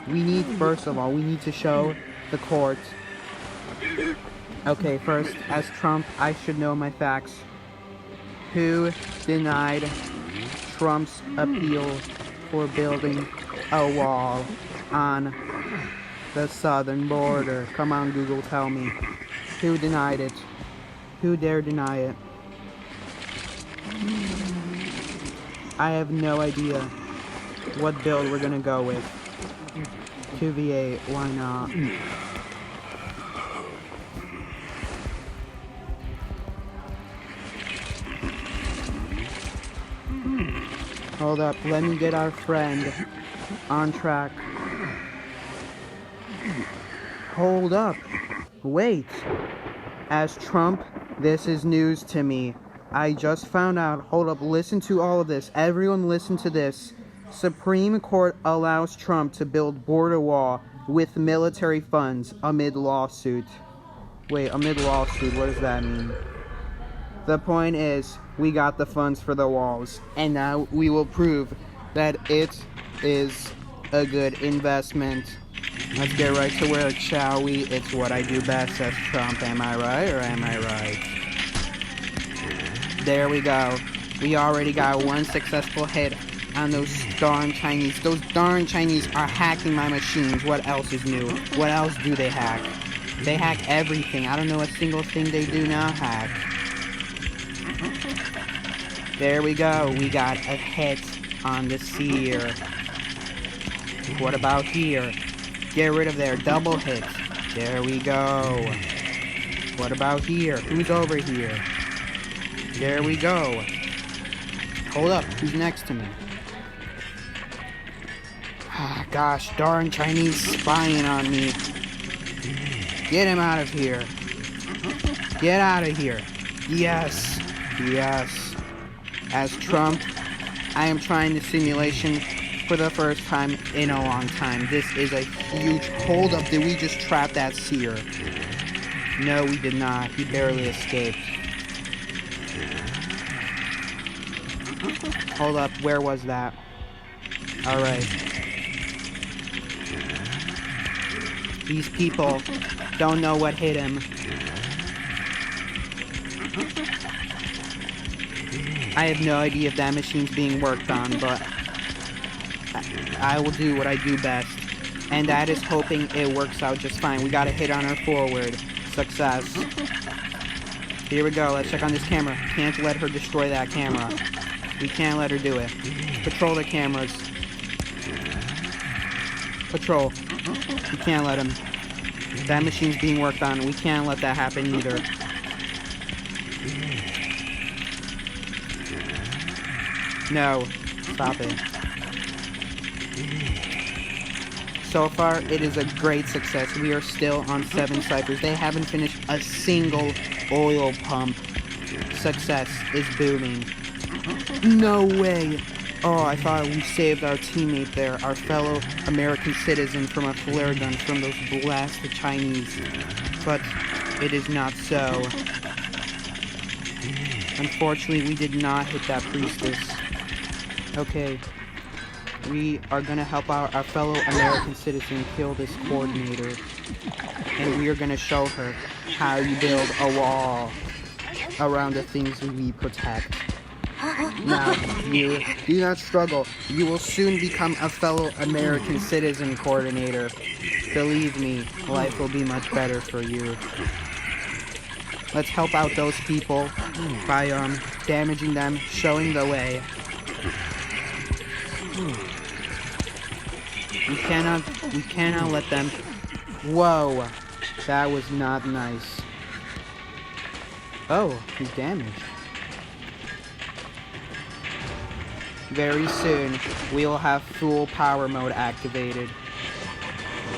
We need, first of all, we need to show the court. Okay, first, as Trump, I should know my facts. Who denied Trump's appeal for building a wall on the southern border? Come on, Google, tell me. Who denied it? Who dare deny it? I have no idea what bill we're gonna go with. 2v8, why not? Hold up, let me get our friend on track. Hold up. Wait. As Trump, this is news to me. I just found out. Hold up, listen to all of this. Everyone listen to this. Supreme Court allows Trump to build border wall with military funds amid lawsuit. Wait, amid lawsuit, what does that mean? The point is, we got the funds for the walls, and now we will prove that it is a good investment. Let's get right to work, shall we? It's what I do best, says Trump. Am I right, or am I right? There we go. We already got one successful hit on those darn Chinese. Those darn Chinese are hacking my machines. What else is new? What else do they hack? They hack everything. I don't know a single thing they do not hack. There we go. We got a hit on the seer. What about here? Get rid of their double hit. There we go. What about here? Who's over here? There we go. Hold up. Who's next to me? Ah, gosh, darn Chinese spying on me. Get him out of here. Get out of here. Yes. Yes. As Trump, I am trying the simulation for the first time in a long time. This is a huge hold up. Did we just trap that seer? No, we did not. He barely escaped. Hold up. Where was that? Alright. These people don't know what hit him. I have no idea if that machine's being worked on, but I will do what I do best. And that is hoping it works out just fine. We got a hit on our forward. Success. Here we go. Let's check on this camera. Can't let her destroy that camera. We can't let her do it. Patrol the cameras. Patrol. We can't let him. That machine's being worked on. We can't let that happen either. No. Stop it. So far, it is a great success. We are still on 7 ciphers. They haven't finished a single oil pump. Success is booming. No way! Oh, I thought we saved our teammate there, our fellow American citizen, from a flare gun from those blasted Chinese. But it is not so. Unfortunately, we did not hit that priestess. Okay. We are gonna help out our fellow American citizen kill this coordinator. And we are gonna show her how you build a wall around the things we protect. Now, you do not struggle. You will soon become a fellow American citizen coordinator. Believe me, life will be much better for you. Let's help out those people by damaging them, showing the way. We cannot let them. Whoa, that was not nice. Oh, he's damaged. Very soon, we will have full power mode activated,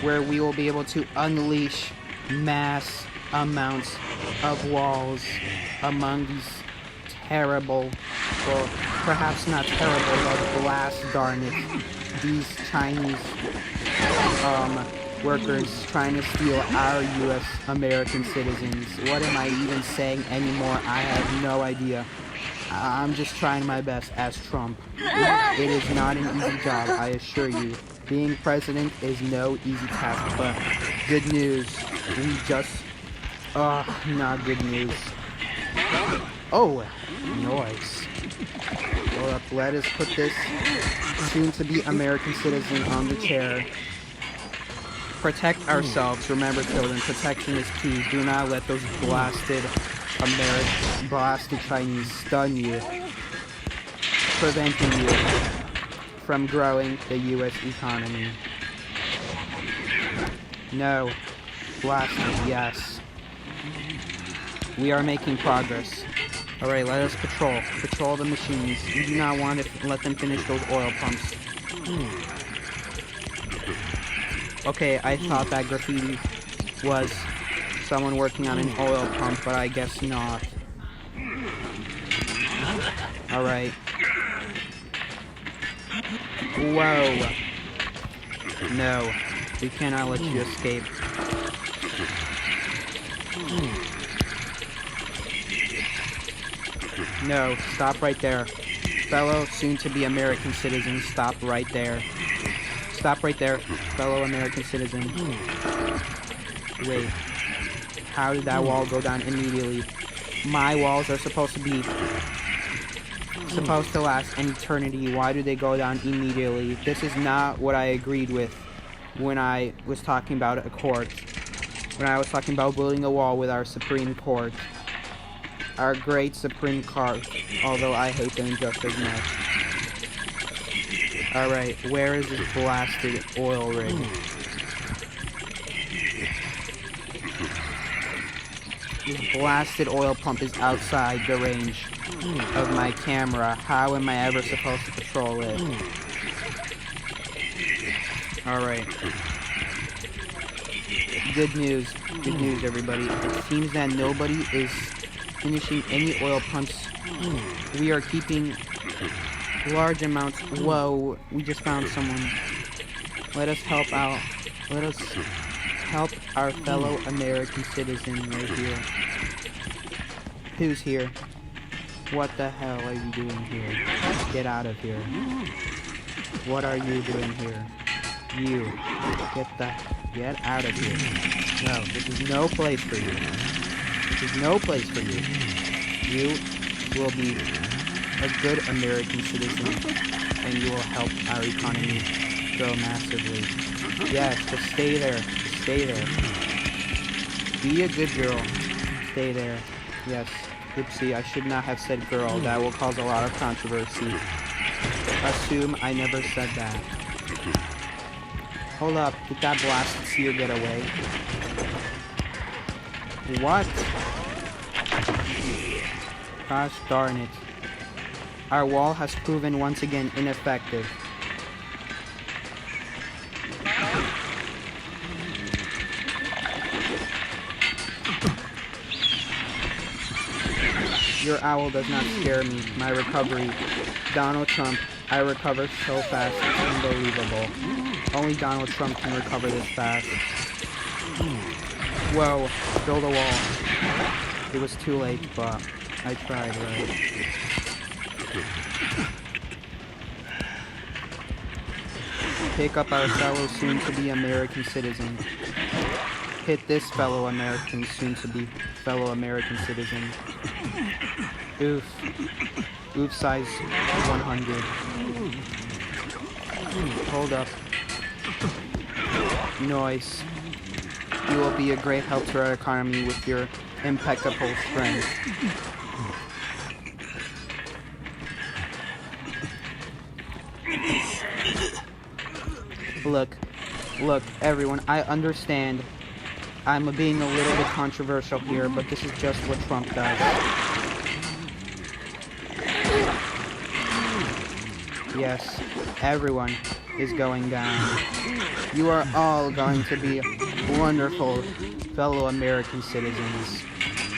where we will be able to unleash mass amounts of walls among these terrible, well, perhaps not terrible, but blast darn it, these Chinese workers trying to steal our U.S. American citizens. What am I even saying anymore? I have no idea. I'm just trying my best as Trump. It is not an easy job, I assure you. Being president is no easy task, but good news. We just... not good news. Oh, noise. Hold up, let us put this soon-to-be American citizen on the chair. Protect ourselves. Remember, children, protection is key. Do not let those blasted Chinese stun you, preventing you from growing the U.S. economy. No. Blasting, yes. We are making progress. Alright, let us patrol the machines. We do not want to let them finish those oil pumps. Okay, I thought that graffiti was someone working on an oil pump, but I guess not. Alright. Whoa. No, we cannot let you escape. No, stop right there. Fellow soon-to-be American citizens, stop right there. Stop right there, fellow American citizen. Wait. How did that wall go down immediately? My walls are supposed to last an eternity. Why do they go down immediately? This is not what I agreed with when I was talking about a court. When I was talking about building a wall with our Supreme Court. Our great Supreme Court, although I hate them just as much. Alright, where is this blasted oil rig? This blasted oil pump is outside the range of my camera. How am I ever supposed to patrol it? Alright. Good news everybody. It seems that nobody is finishing any oil pumps. We are keeping large amounts. Whoa, we just found someone. Let us help out. Let us help our fellow American citizen right here. Who's here? What the hell are you doing here? Get out of here. What are you doing here? You. Get out of here. No, this is no place for you. This is no place for you. You will be a good American citizen, and you will help our economy grow massively. Yes, just stay there. Just stay there. Be a good girl. Stay there. Yes. Oopsie, I should not have said girl. That will cause a lot of controversy. Assume I never said that. Hold up. Did that blasted seer get away? What? Gosh darn it. Our wall has proven once again ineffective. Your owl does not scare me. My recovery. Donald Trump, I recover so fast, it's unbelievable. Only Donald Trump can recover this fast. Whoa, build a wall. It was too late, but I tried, right? Pick up our fellow soon-to-be American citizen. Hit this fellow American soon-to-be fellow American citizen. Oof. Oof size 100. Hold up. Noise. You will be a great help to our economy with your impeccable strength. Look, everyone, I understand I'm being a little bit controversial here, but this is just what Trump does. Yes, everyone is going down. You are all going to be wonderful Fellow American citizens,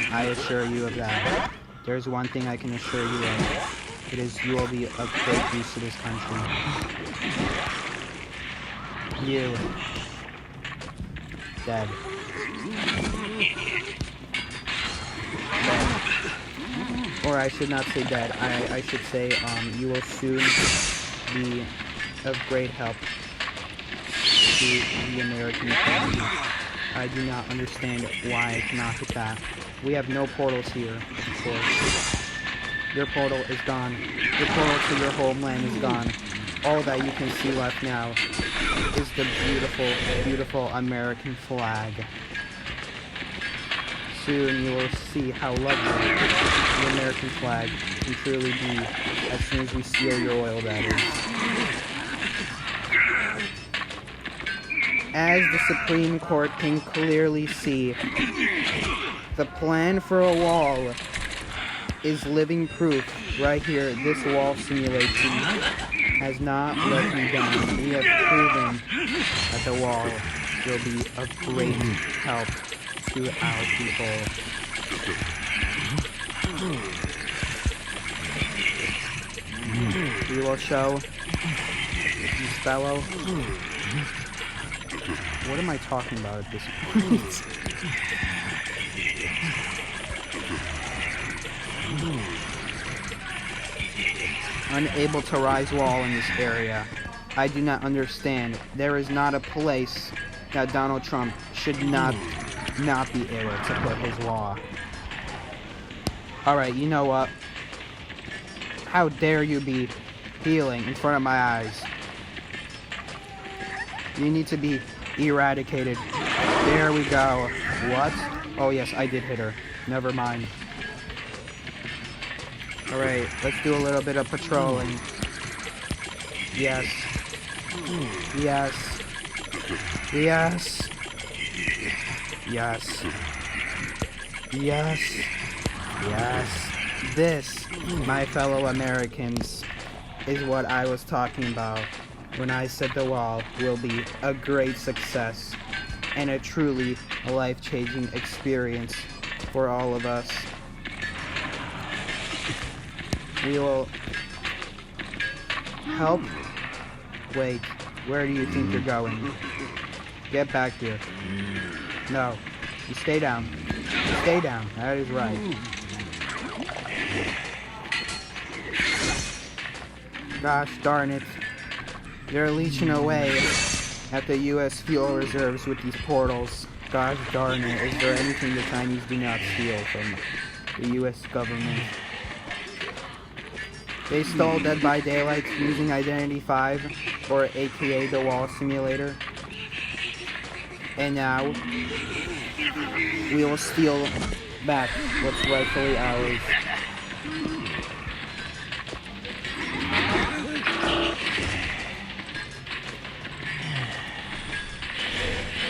I assure you of that. There's one thing I can assure you of. It is you will be of great use to this country. You. Dead. Or I should not say dead. I should say, you will soon be of great help to the American economy. I do not understand why I cannot hit that. We have no portals here, of course. Your portal is gone. Your portal to your homeland is gone. All that you can see left now is the beautiful, beautiful American flag. Soon you will see how lovely the American flag can truly be as soon as we steal your oil, that is. As the Supreme Court can clearly see, the plan for a wall is living proof right here. This wall simulation has not let me down. We have proven that the wall will be of great help to our people. We will show this fellow. What am I talking about at this point? Unable to rise wall in this area. I do not understand. There is not a place that Donald Trump should not be able to put his wall. Alright, you know what? How dare you be healing in front of my eyes? You need to be eradicated. There we go. What? Oh yes, I did hit her. Never mind. Alright, let's do a little bit of patrolling. Yes. Yes. Yes. Yes. Yes. Yes. This, my fellow Americans, is what I was talking about when I said the wall will be a great success and a truly life-changing experience for all of us. We will help. Wait, where do you think you're going? Get back here. No, you stay down. Stay down, that is right. Gosh darn it. They're leeching away at the U.S. fuel reserves with these portals. Gosh darn it, is there anything the Chinese do not steal from the U.S. government? They stole Dead by Daylight using Identity 5, or aka the Wall Simulator. And now, we will steal back what's rightfully ours.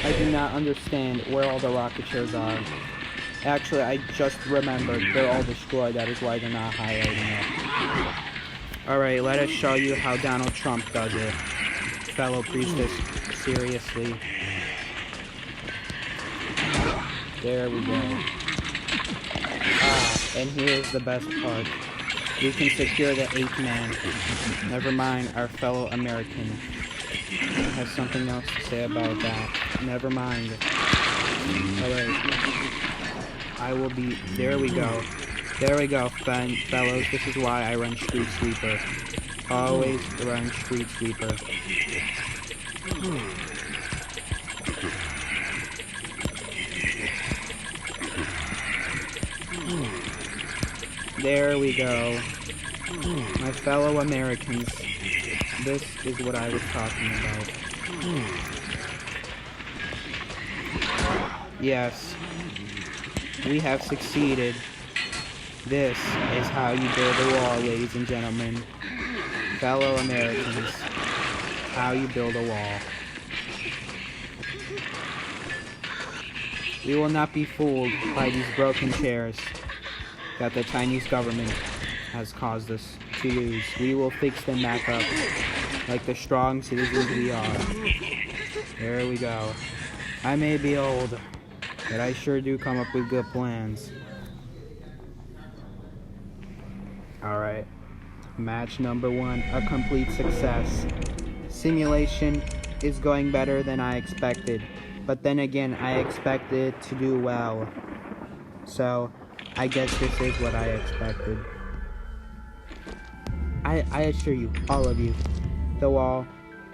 I do not understand where all the rocket shares are. Actually, I just remembered they're all destroyed. That is why they're not highlighting it. Alright, let us show you how Donald Trump does it. Fellow priestess, seriously. There we go. And here's the best part. We can secure the 8th man. Never mind, our fellow American has something else to say about that. Never mind. Alright. I will be... There we go. There we go, fellows. This is why I run Street Sweeper. Always run Street Sweeper. There we go. My fellow Americans, this is what I was talking about. Yes, we have succeeded. This is how you build a wall, ladies and gentlemen. Fellow Americans, how you build a wall. We will not be fooled by these broken chairs that the Chinese government has caused us to lose. We will fix them back up like the strong citizens we are. There we go. I may be old, but I sure do come up with good plans. Alright, match number 1, a complete success. Simulation is going better than I expected, but then again, I expected it to do well. So, I guess this is what I expected. I assure you, all of you, the wall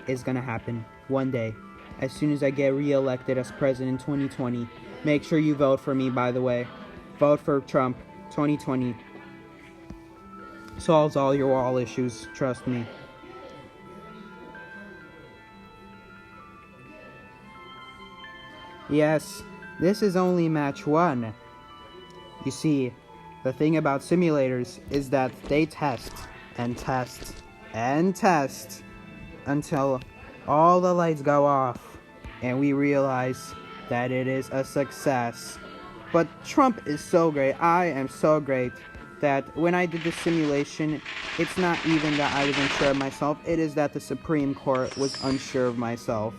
is gonna happen one day. As soon as I get re-elected as president in 2020. Make sure you vote for me, by the way. Vote for Trump 2020. Solves all your wall issues, trust me. Yes, this is only match 1. You see, the thing about simulators is that they test and test and test until all the lights go off and we realize that it is a success. But Trump is so great, I am so great, that when I did the simulation, it's not even that I was unsure of myself, it is that the Supreme Court was unsure of myself.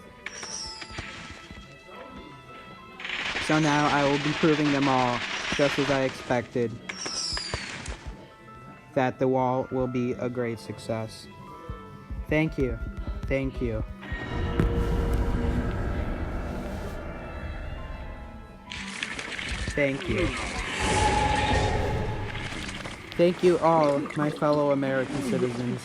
So now I will be proving them all, just as I expected, that the wall will be a great success. Thank you. Thank you. Thank you. Thank you all, my fellow American citizens.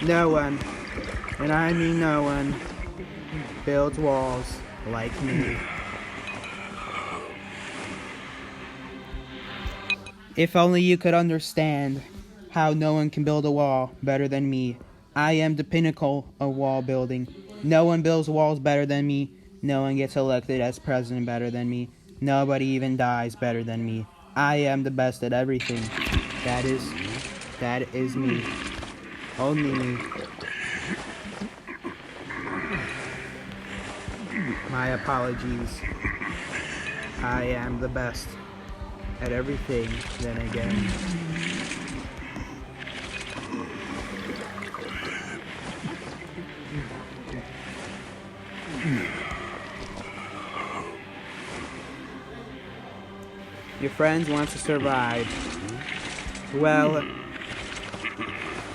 No one, and I mean no one, builds walls like me. If only you could understand how no one can build a wall better than me. I am the pinnacle of wall building. No one builds walls better than me. No one gets elected as president better than me. Nobody even dies better than me. I am the best at everything. That is me. Only me. My apologies. I am the best at everything, then again. Your friends want to survive. Well,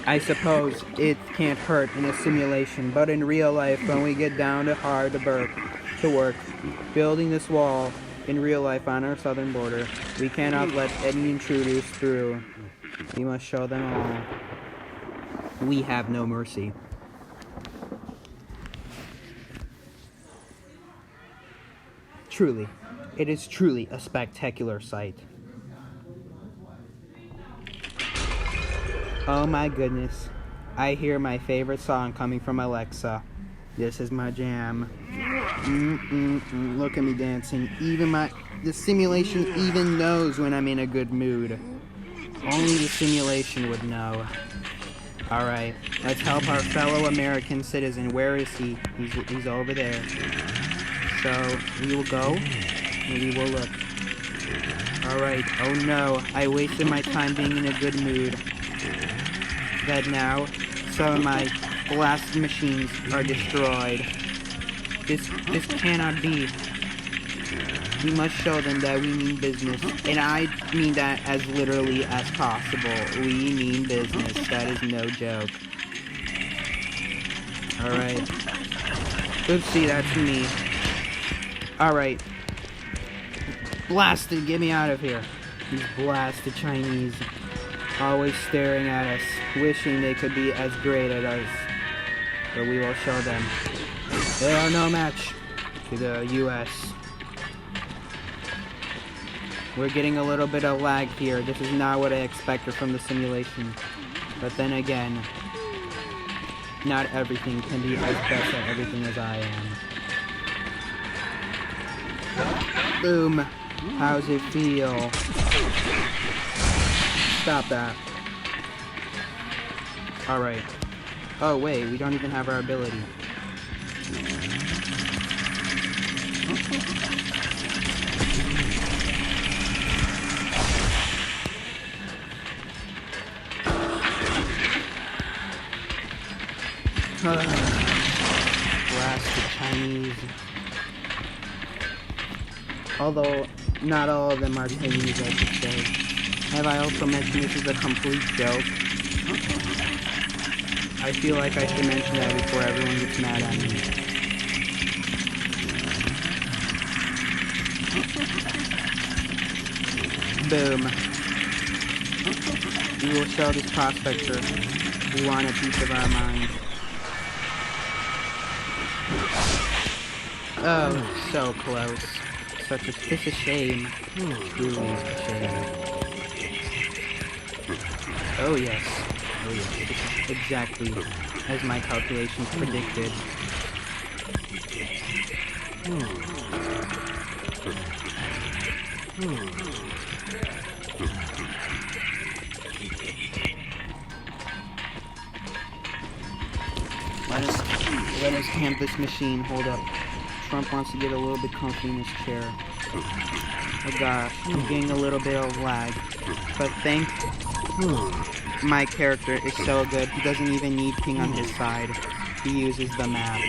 I suppose it can't hurt in a simulation, but in real life, when we get down to hard to work, building this wall in real life on our southern border, we cannot let any intruders through. We must show them all. We have no mercy. Truly, it is truly a spectacular sight. Oh my goodness, I hear my favorite song coming from Alexa. This is my jam. Look at me dancing. The simulation even knows when I'm in a good mood. Only the simulation would know. Alright, let's help our fellow American citizen. Where is he? He's over there. So, we will go, and we will look. Alright, oh no, I wasted my time being in a good mood. That now, some of my blast machines are destroyed. This cannot be. We must show them that we mean business. And I mean that as literally as possible. We mean business. That is no joke. Alright. Oopsie, that's me. Alright. Blasted, get me out of here. These blasted Chinese. Always staring at us, wishing they could be as great as us. But we will show them. They are no match to the US. We're getting a little bit of lag here. This is not what I expected from the simulation. But then again, not everything can be as best at everything as I am. Boom. How's it feel? Stop that. Alright. Oh wait, we don't even have our ability. Blast the Chinese. Although, not all of them are Chinese, I should say. Have I also mentioned this is a complete joke? I feel like I should mention that before everyone gets mad at me. Boom. We will show this prospector we want a piece of our mind. Oh, so close. It's a shame. Truly a shame. Oh yes. Oh yes. Exactly as my calculations predicted. Let us camp this machine. Hold up. Trump wants to get a little bit comfy in his chair. Oh gosh, I'm getting a little bit of lag. But my character is so good, he doesn't even need ping on his side. He uses the map.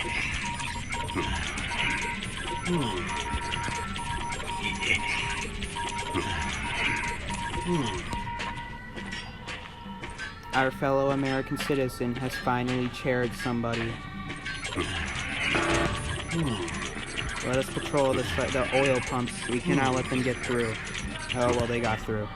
Our fellow American citizen has finally chaired somebody. Let us patrol the oil pumps. We cannot let them get through. Oh, well, they got through.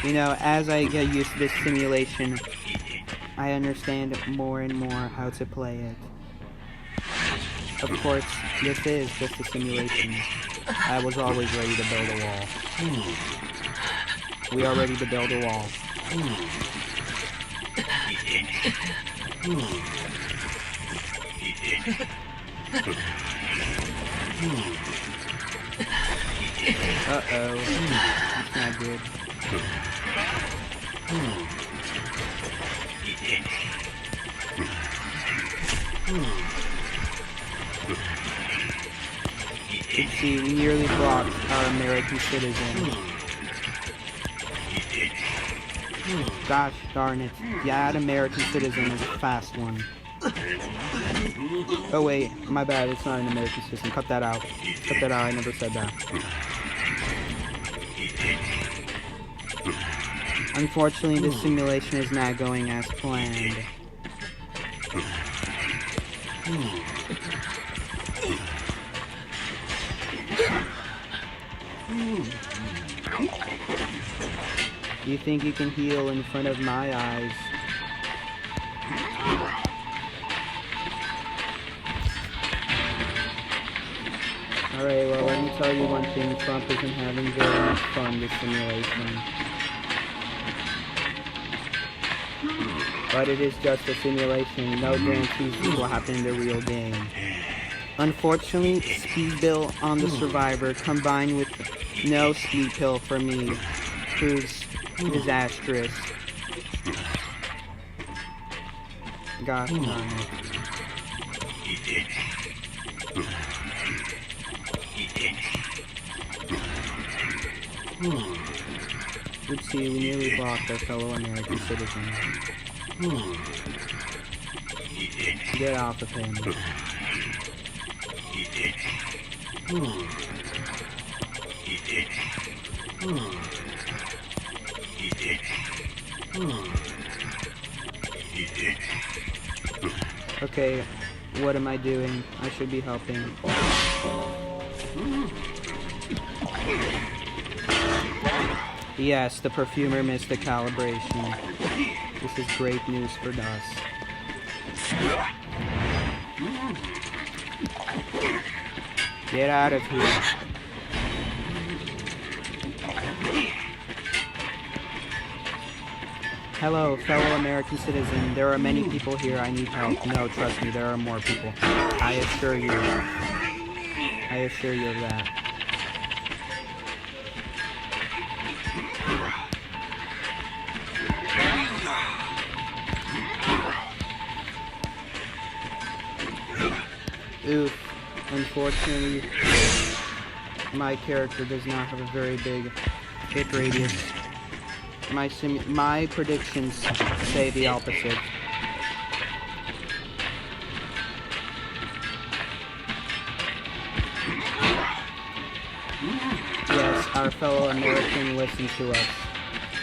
You know, as I get used to this simulation, I understand more and more how to play it. Of course, this is just a simulation. I was always ready to build a wall. We are ready to build a wall. Uh-oh. That's not good. Let's see, we nearly blocked our American citizen. Gosh darn it. That American citizen is a fast one. Oh wait, my bad, it's not an American citizen. Cut that out. Cut that out, I never said that. Unfortunately, this simulation is not going as planned. You think you can heal in front of my eyes? Alright, well, let me tell you one thing. Trump isn't having very much fun this simulation. But it is just a simulation. No guarantees this will happen in the real game. Unfortunately, speed build on the survivor combined with no speed pill for me proves disastrous. Gosh darn it. Let's see, we nearly blocked our fellow American citizen. Get off of him. Okay, what am I doing? I should be helping. Yes, the perfumer missed the calibration. This is great news for us. Get out of here. Hello, fellow American citizen. There are many people here. I need help. No, trust me, there are more people. I assure you. I assure you of that. Oof. Unfortunately, my character does not have a very big hit radius. My predictions say the opposite. Yes, our fellow American listened to us.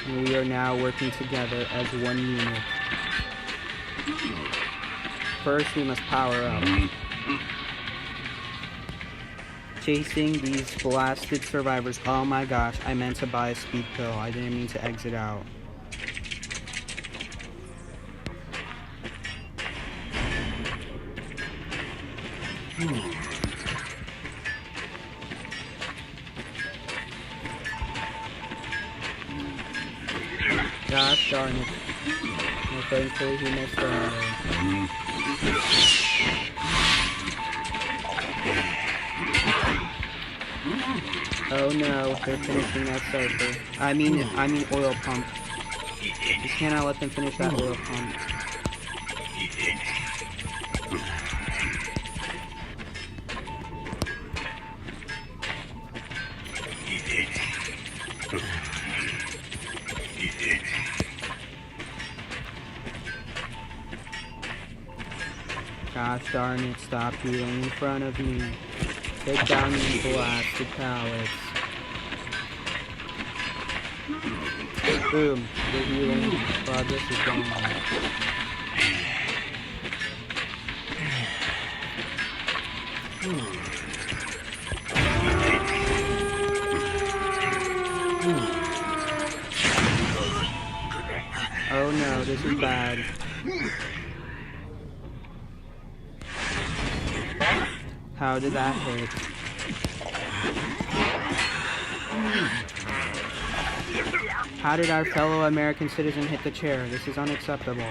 And we are now working together as one unit. First, we must power up. Chasing these blasted survivors. Oh my gosh, I meant to buy a speed pill. I didn't mean to exit out. Gosh darn it. Well, thankfully he missed anyway. Oh no, they're finishing that cypher. I mean oil pump. You cannot let them finish that oil pump. Gosh darn it, stop healing in front of me. Take down these blasted pallets. Boom, the healing progress is gone. Oh no, this is bad. How did that hit? How did our fellow American citizen hit the chair? This is unacceptable.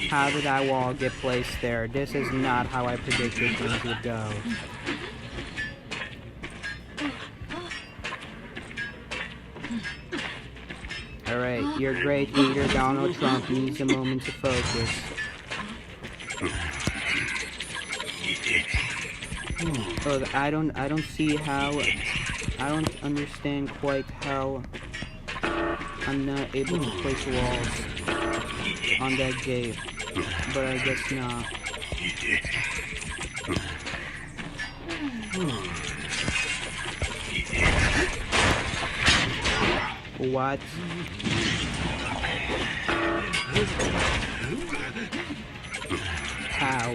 How did that wall get placed there? This is not how I predicted things would go. Alright, your great leader Donald Trump needs a moment to focus. Oh, I don't see how, I don't understand quite how I'm not able to place walls on that gate, but I guess not. What? How?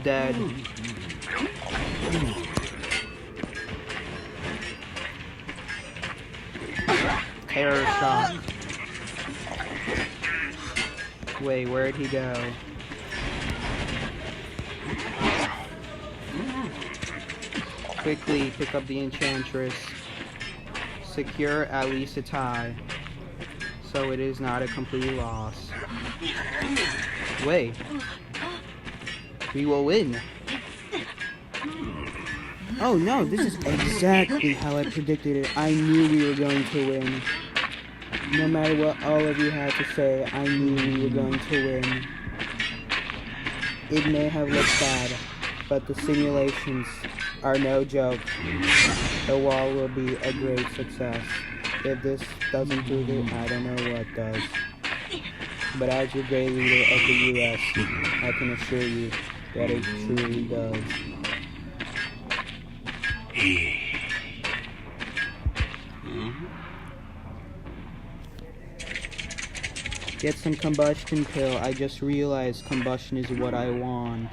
Dead. Terror shock. Wait, where'd he go? Quickly pick up the Enchantress. Secure at least a tie, so it is not a complete loss. Wait. We will win. Oh no, this is exactly how I predicted it. I knew we were going to win. No matter what all of you had to say, I knew we were going to win. It may have looked bad, but the simulations are no joke. The wall will be a great success. If this doesn't prove it, I don't know what does. But as your great leader of the U.S., I can assure you that it truly does. Get some combustion pill. I just realized combustion is what I want.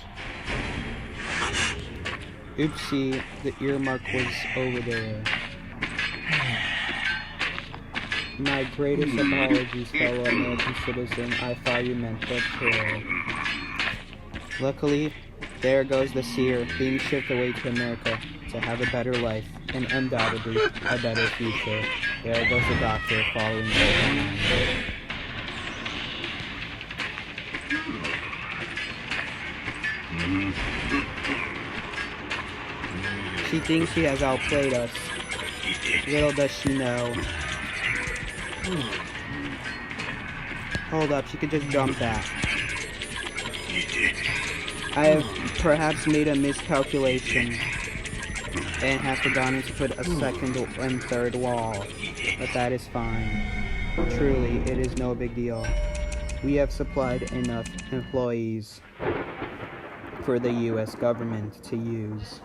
Oopsie, the earmark was over there. My greatest apologies, fellow American citizen. I thought you meant the pill. Luckily, there goes the seer, being shipped away to America to have a better life, and undoubtedly a better future. There goes the doctor following behind. She thinks she has outplayed us. Little does she know. Hold up, she could just jump that. I have perhaps made a miscalculation and have forgotten to put a second and third wall, but that is fine. Truly, it is no big deal. We have supplied enough employees for the US government to use.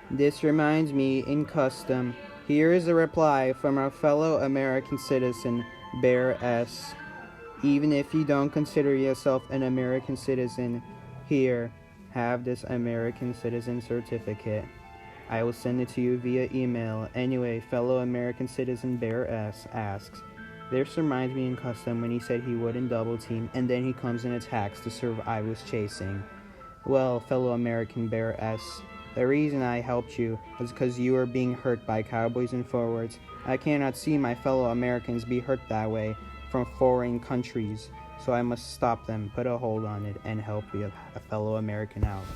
This reminds me, in custom, here is a reply from our fellow American citizen, Bear S. Even if you don't consider yourself an American citizen, here, have this American citizen certificate. I will send it to you via email. Anyway, fellow American citizen Bear S asks, this reminds me in custom when he said he wouldn't double team, and then he comes and attacks the server I was chasing. Well, fellow American Bear S, the reason I helped you was because you were being hurt by cowboys and forwards. I cannot see my fellow Americans be hurt that way from foreign countries, so I must stop them, put a hold on it, and help a fellow American out.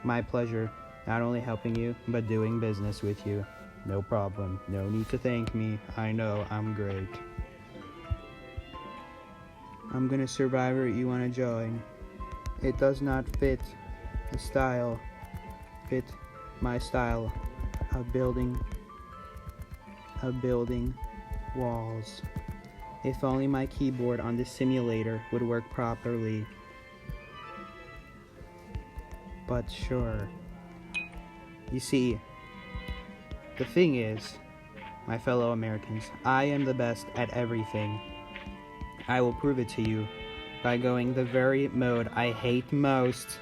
My pleasure, not only helping you, but doing business with you. No problem. No need to thank me. I know I'm great. I'm gonna Survivor. You wanna join? It does not fit the style. Fit my style of building walls. If only my keyboard on this simulator would work properly. But sure. You see, the thing is, my fellow Americans, I am the best at everything. I will prove it to you by going the very mode I hate most,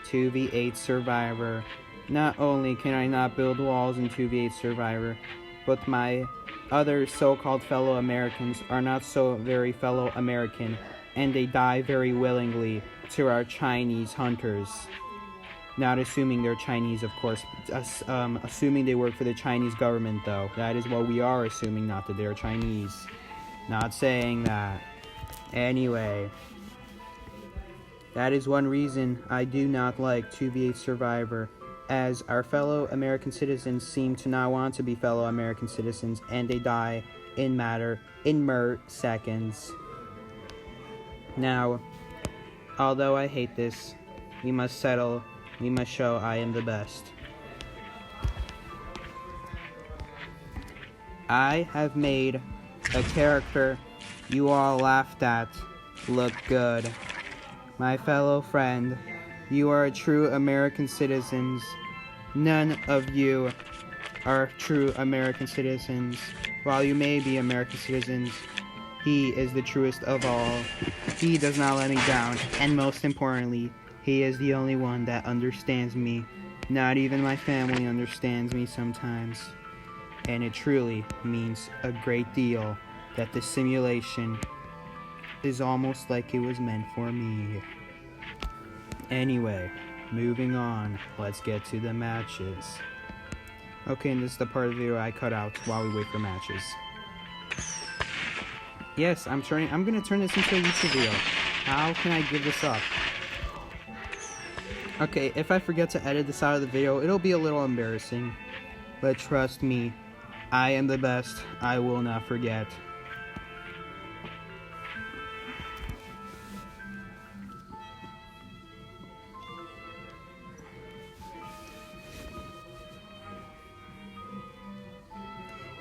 2v8 Survivor. Not only can I not build walls in 2v8 Survivor, but my other so-called fellow Americans are not so very fellow American, and they die very willingly to our Chinese hunters. Not assuming they're Chinese, of course. Assuming they work for the Chinese government, though. That is what we are assuming, not that they're Chinese. Not saying that. Anyway, that is one reason I do not like 2v8 Survivor, as our fellow American citizens seem to not want to be fellow American citizens, and they die in mere seconds. Now, although I hate this, we must show I am the best. I have made a character you all laughed at look good. My fellow friend, you are true American citizens. None of you are true American citizens. While you may be American citizens, he is the truest of all. He does not let me down, and most importantly, he is the only one that understands me. Not even my family understands me sometimes. And it truly means a great deal that this simulation is almost like it was meant for me. Anyway, moving on, let's get to the matches. Okay, and this is the part of the video I cut out while we wait for matches. Yes, I'm gonna turn this into a YouTube video. How can I give this up? Okay, if I forget to edit this out of the video, it'll be a little embarrassing. But trust me, I am the best. I will not forget.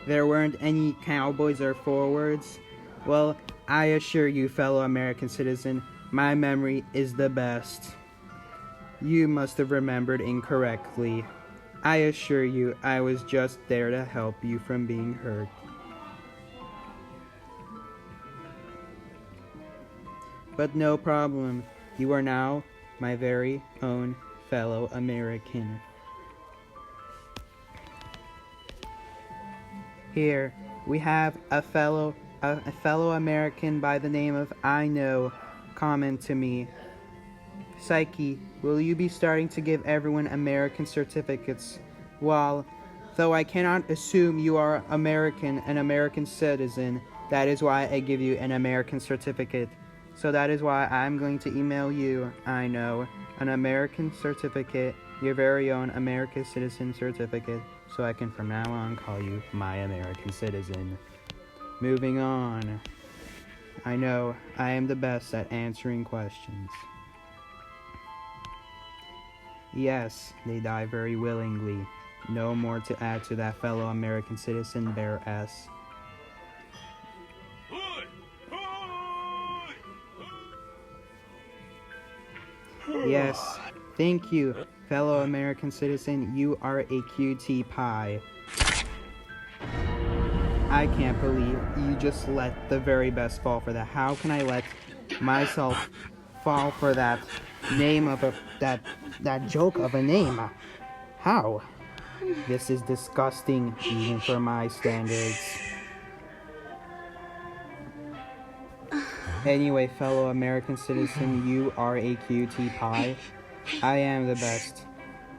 There weren't any cowboys or forwards? Well, I assure you, fellow American citizen, my memory is the best. You must have remembered incorrectly. I assure you, I was just there to help you from being hurt. But no problem. You are now my very own fellow American. Here, we have a fellow American by the name of I Know comment to me. Psyche, will you be starting to give everyone American certificates? Well, though I cannot assume you are an American citizen, that is why I give you an American certificate. So that is why I'm going to email you, I Know, an American certificate, your very own American citizen certificate, so I can from now on call you my American citizen. Moving on. I know I am the best at answering questions. Yes, they die very willingly. No more to add to that fellow American citizen Bear S. Yes, thank you, fellow American citizen. You are a cutie pie. I can't believe you just let the very best fall for that. How can I let myself fall for that name of that joke of a name? How? This is disgusting, even for my standards. Anyway, fellow American citizen, you are a cutie pie. I am the best.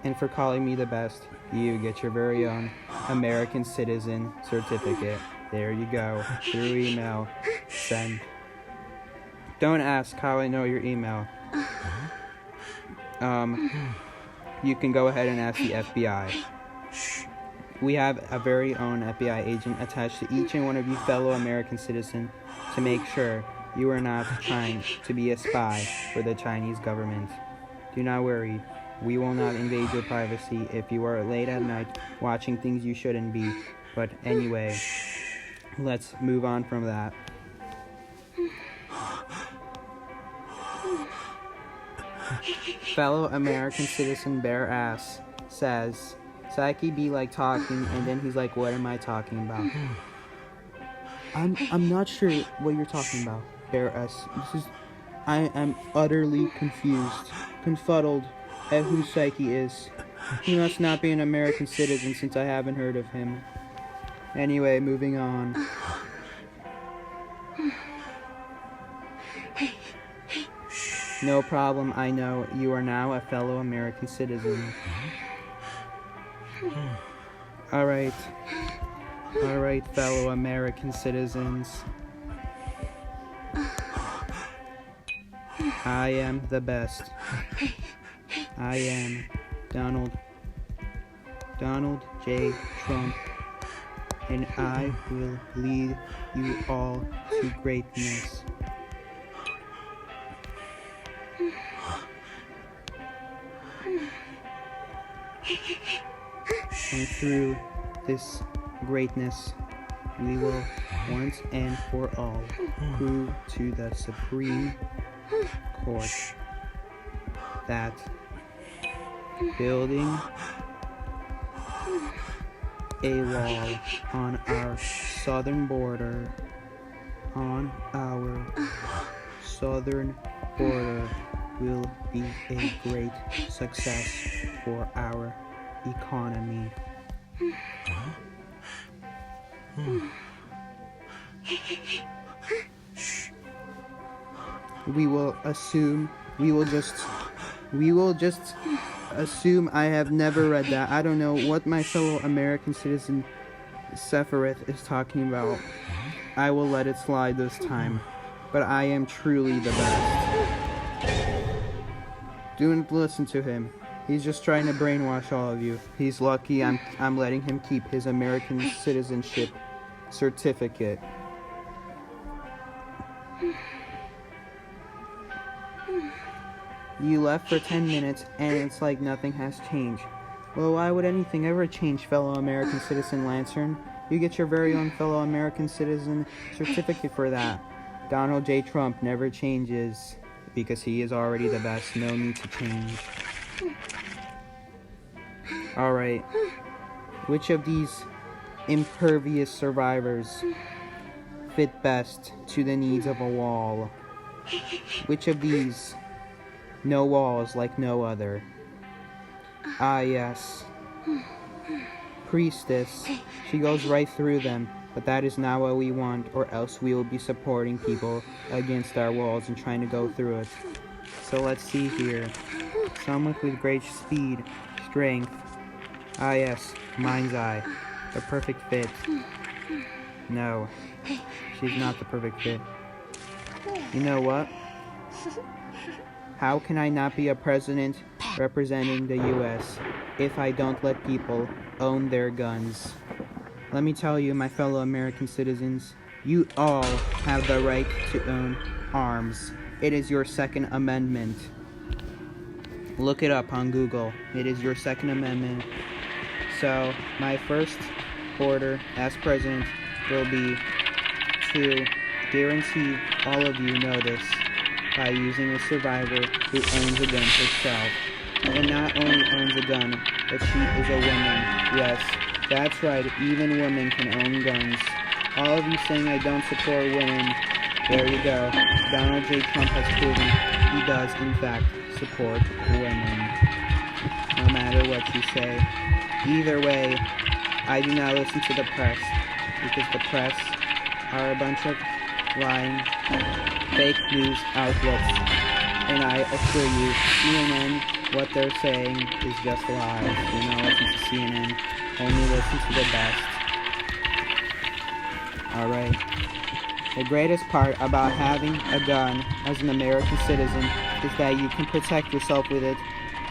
And for calling me the best, you get your very own American citizen certificate. There you go. Through email. Send. Don't ask how I know your email. You can go ahead and ask the FBI. We have a very own FBI agent attached to each and one of you fellow American citizens to make sure you are not trying to be a spy for the Chinese government. Do not worry. We will not invade your privacy if you are late at night watching things you shouldn't be. But anyway, let's move on from that. Fellow American citizen Bear Ass says, Psyche be like talking, and then he's like, what am I talking about? I'm not sure what you're talking about, Bear Ass. I am utterly confused, confuddled at who Psyche is. He must not be an American citizen since I haven't heard of him. Anyway, moving on. No problem, I know. You are now a fellow American citizen. Alright, fellow American citizens. I am the best. I am Donald J. Trump, and I will lead you all to greatness. And through this greatness, we will once and for all prove to the Supreme Court that building a wall on our southern border, will be a great success for our economy. We will just assume I have never read that. I don't know what my fellow American citizen Sephiroth is talking about. I will let it slide this time, but I am truly the best. Don't listen to him. He's just trying to brainwash all of you. He's lucky I'm letting him keep his American citizenship certificate. You left for 10 minutes and it's like nothing has changed. Well, why would anything ever change, fellow American citizen Lantern? You get your very own fellow American citizen certificate for that. Donald J. Trump never changes because he is already the best. No need to change. Alright. Which of these impervious survivors fit best to the needs of a wall? Which of these? No walls like no other. Ah, yes. Priestess. She goes right through them, but that is not what we want, or else we will be supporting people against our walls and trying to go through it. So let's see here. Someone with great speed, strength. Ah, yes. Mind's eye. The perfect fit. No. She's not the perfect fit. You know what? How can I not be a president representing the U.S. if I don't let people own their guns? Let me tell you, my fellow American citizens, you all have the right to own arms. It is your Second Amendment. Look it up on Google. It is your Second Amendment. So, my first order as president will be to guarantee all of you know this by using a survivor who owns a gun herself. And not only owns a gun, but she is a woman. Yes, that's right, even women can own guns. All of you saying I don't support women, there you go. Donald J. Trump has proven he does, in fact, support women. No matter what you say. Either way, I do not listen to the press, because the press are a bunch of lying, fake news outlets. And I assure you, CNN, what they're saying is just lies. Do not listen to CNN, only listen to the best. Alright. The greatest part about having a gun as an American citizen is that you can protect yourself with it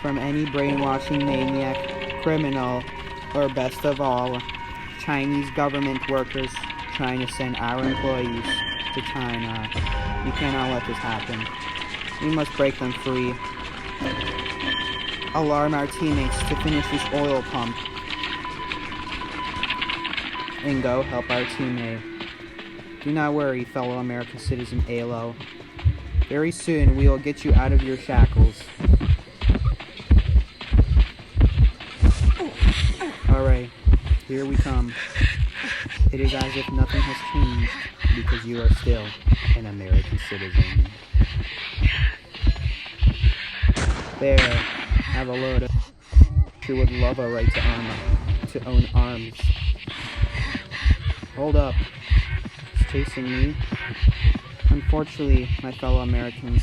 from any brainwashing maniac, criminal, or best of all, Chinese government workers trying to send our employees to China. You cannot let this happen. We must break them free. Alarm our teammates to finish this oil pump. And go help our teammate. Do not worry, fellow American citizen Alo. Very soon we will get you out of your shackles. Alright, here we come. It is as if nothing has changed because you are still an American citizen. There, have a load of who would love a right to own arms. Hold up. It's chasing me. Unfortunately, my fellow Americans,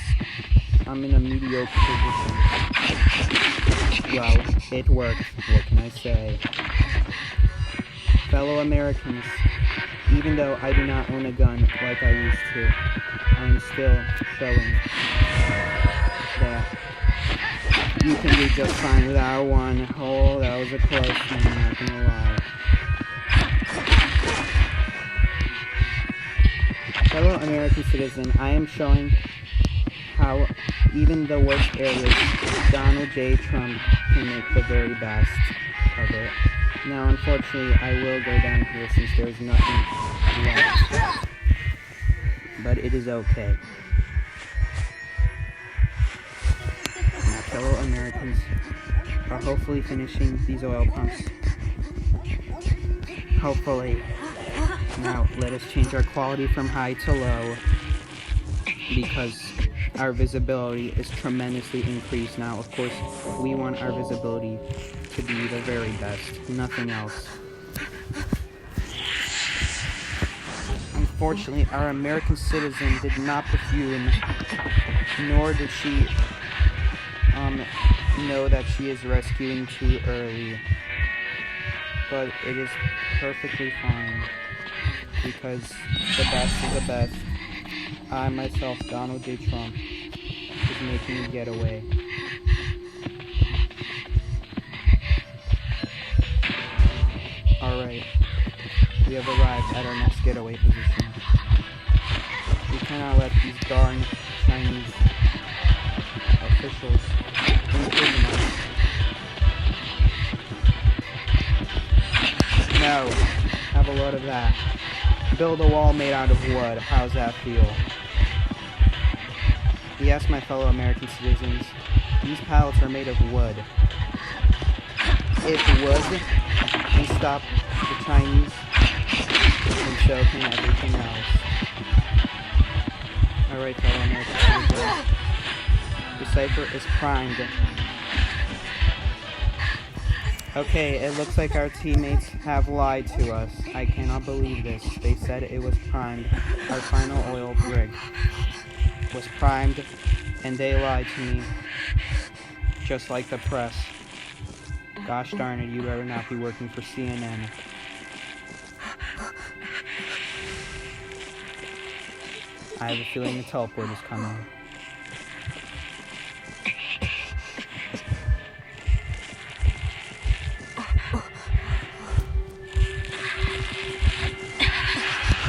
I'm in a mediocre position. Well, it worked. What can I say? Fellow Americans, even though I do not own a gun like I used to, I am still showing that you can do just fine without one. Oh, that was a close one, I'm not gonna lie. Fellow American citizen, I am showing how even the worst areas, Donald J. Trump can make the very best of it. Now, unfortunately, I will go down here since there's nothing left. But it is okay. My fellow Americans are hopefully finishing these oil pumps. Hopefully. Now, let us change our quality from high to low, because our visibility is tremendously increased now. Of course, we want our visibility to be the very best, nothing else. Unfortunately, our American citizen did not perfume, nor did she know that she is rescuing too early. But it is perfectly fine, because the best is the best. I, myself, Donald J. Trump, is making a getaway. Alright, we have arrived at our next getaway position. We cannot let these darn Chinese officials imprison us. No, have a What of that? Build a wall made out of wood. How's that feel? Yes, my fellow American citizens, these pallets are made of wood. If wood can stop the Chinese, then so can everything else. Alright, fellow American citizens, the cipher is primed. Okay, it looks like our teammates have lied to us. I cannot believe this. They said it was primed. Our final oil rig was primed, and they lied to me. Just like the press. Gosh darn it, you better not be working for CNN. I have a feeling the teleport is coming.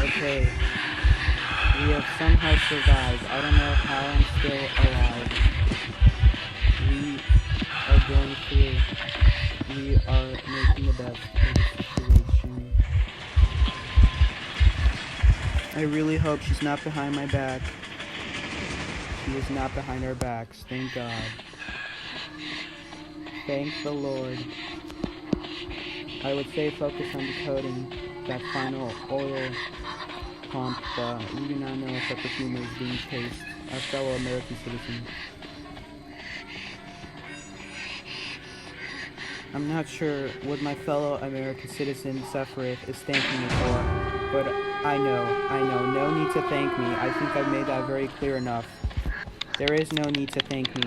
Okay, we have somehow survived. I don't know how I'm still alive. We are going through. We are making the best of the situation. I really hope she's not behind my back. She is not behind our backs, thank God. Thank the Lord. I would say focus on decoding that final oil pump, but we do not know if the perfumer is being chased. Our fellow American citizen. I'm not sure what my fellow American citizen Sephiroth is thanking me for, but I know, no need to thank me. I think I've made that very clear enough. There is no need to thank me.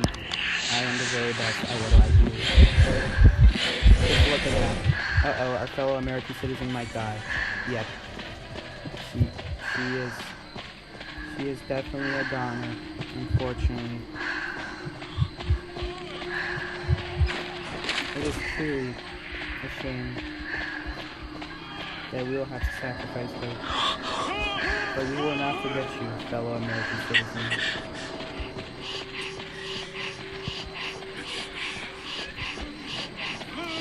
I am the very best at what I do. Just look at that. Uh-oh, our fellow American citizen might die. Yep. She is definitely a goner, unfortunately. It is truly a shame that we will have to sacrifice her. But we will not forget you, fellow American citizens.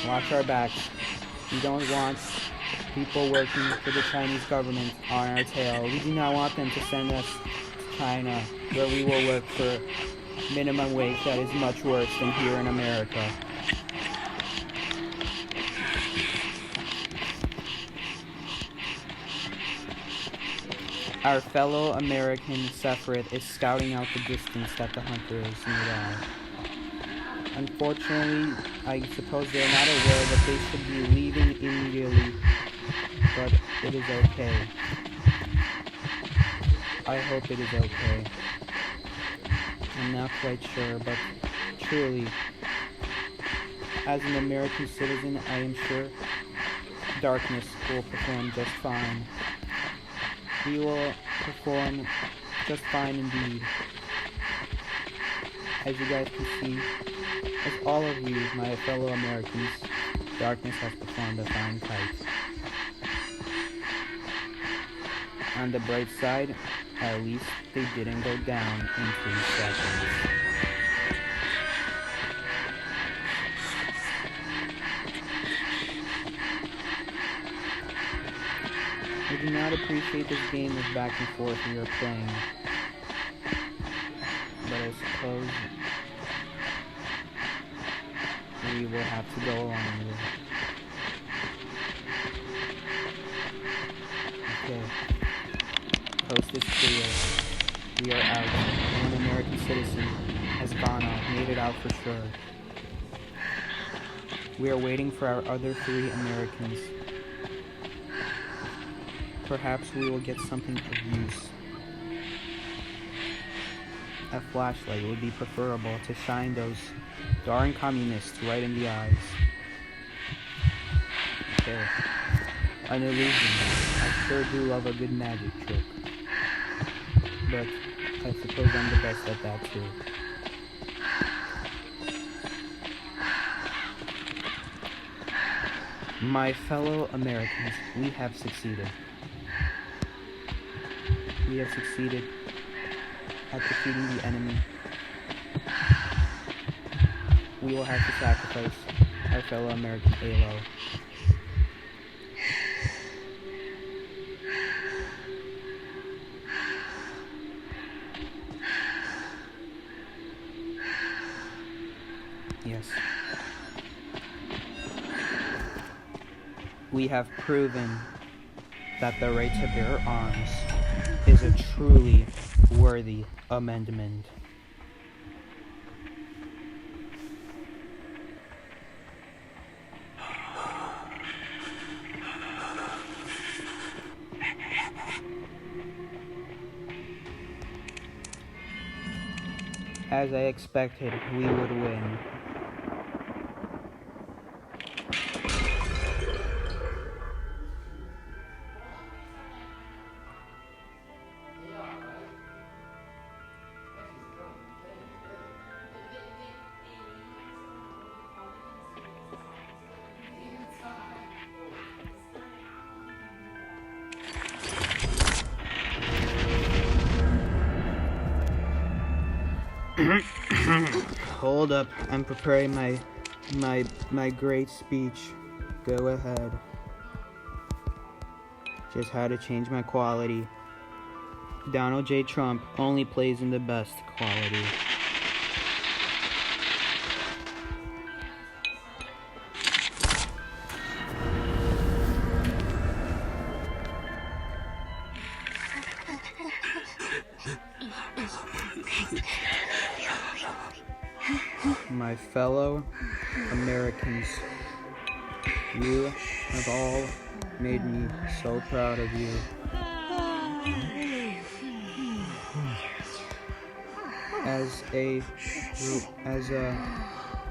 Watch our backs. We don't want people working for the Chinese government on our tail. We do not want them to send us to China, where we will work for minimum wage that is much worse than here in America. Our fellow American Sephiroth is scouting out the distance that the hunter is nearby. Unfortunately, I suppose they are not aware that they should be leaving immediately, but it is okay. I hope it is okay. I'm not quite sure, but truly, as an American citizen, I am sure darkness will perform just fine. We will perform just fine indeed. As you guys can see, as all of you, my fellow Americans, darkness has performed a fine kite. On the bright side, at least they didn't go down in 3 seconds. I do not appreciate this game of back and forth we are playing, but I suppose we will have to go along with it. Okay. Post is clear. We are out. One American citizen has gone out, made it out for sure. We are waiting for our other 3 Americans. Perhaps we will get something of use. A flashlight would be preferable to shine those darn communists right in the eyes. Okay. An illusion. I sure do love a good magic trick. But I suppose I'm the best at that too. My fellow Americans, we have succeeded. We have succeeded at defeating the enemy. We will have to sacrifice our fellow American Halo. Yes. We have proven that the right to bear arms is a truly worthy amendment. As I expected, we would win. Hold up, I'm preparing my great speech. Go ahead. Just how to change my quality. Donald J. Trump only plays in the best quality. My fellow Americans, you have all made me so proud of you. As a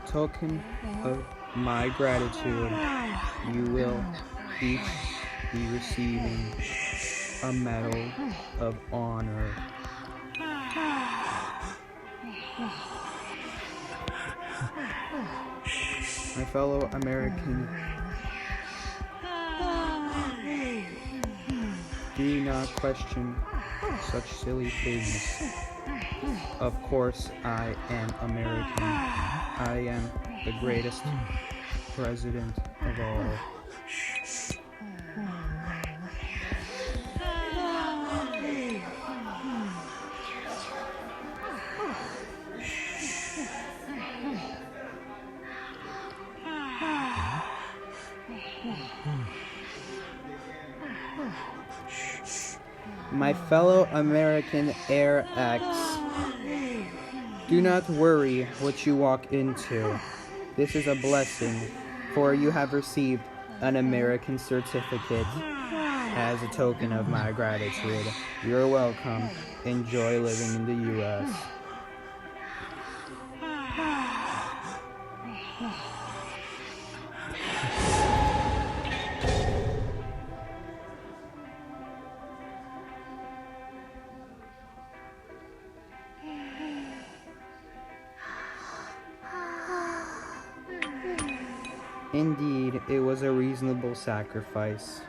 token of my gratitude, you will each be receiving a Medal of Honor. My fellow American, do not question such silly things. Of course, I am American. I am the greatest president of all. My fellow American Air X, do not worry what you walk into. This is a blessing, for you have received an American certificate as a token of my gratitude. You're welcome. Enjoy living in the U.S. Indeed, it was a reasonable sacrifice.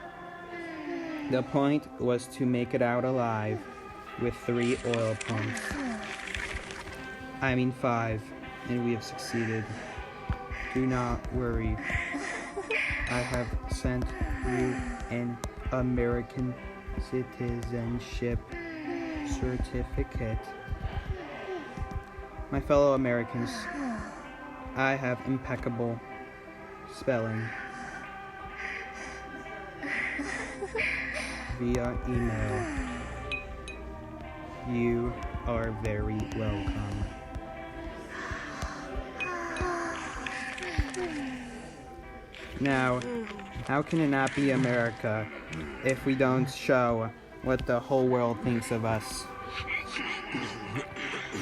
The point was to make it out alive with 3 oil pumps. I mean 5, and we have succeeded. Do not worry. I have sent you an American citizenship certificate. My fellow Americans, I have impeccable spelling via email. You are very welcome. Now, how can it not be America if we don't show what the whole world thinks of us?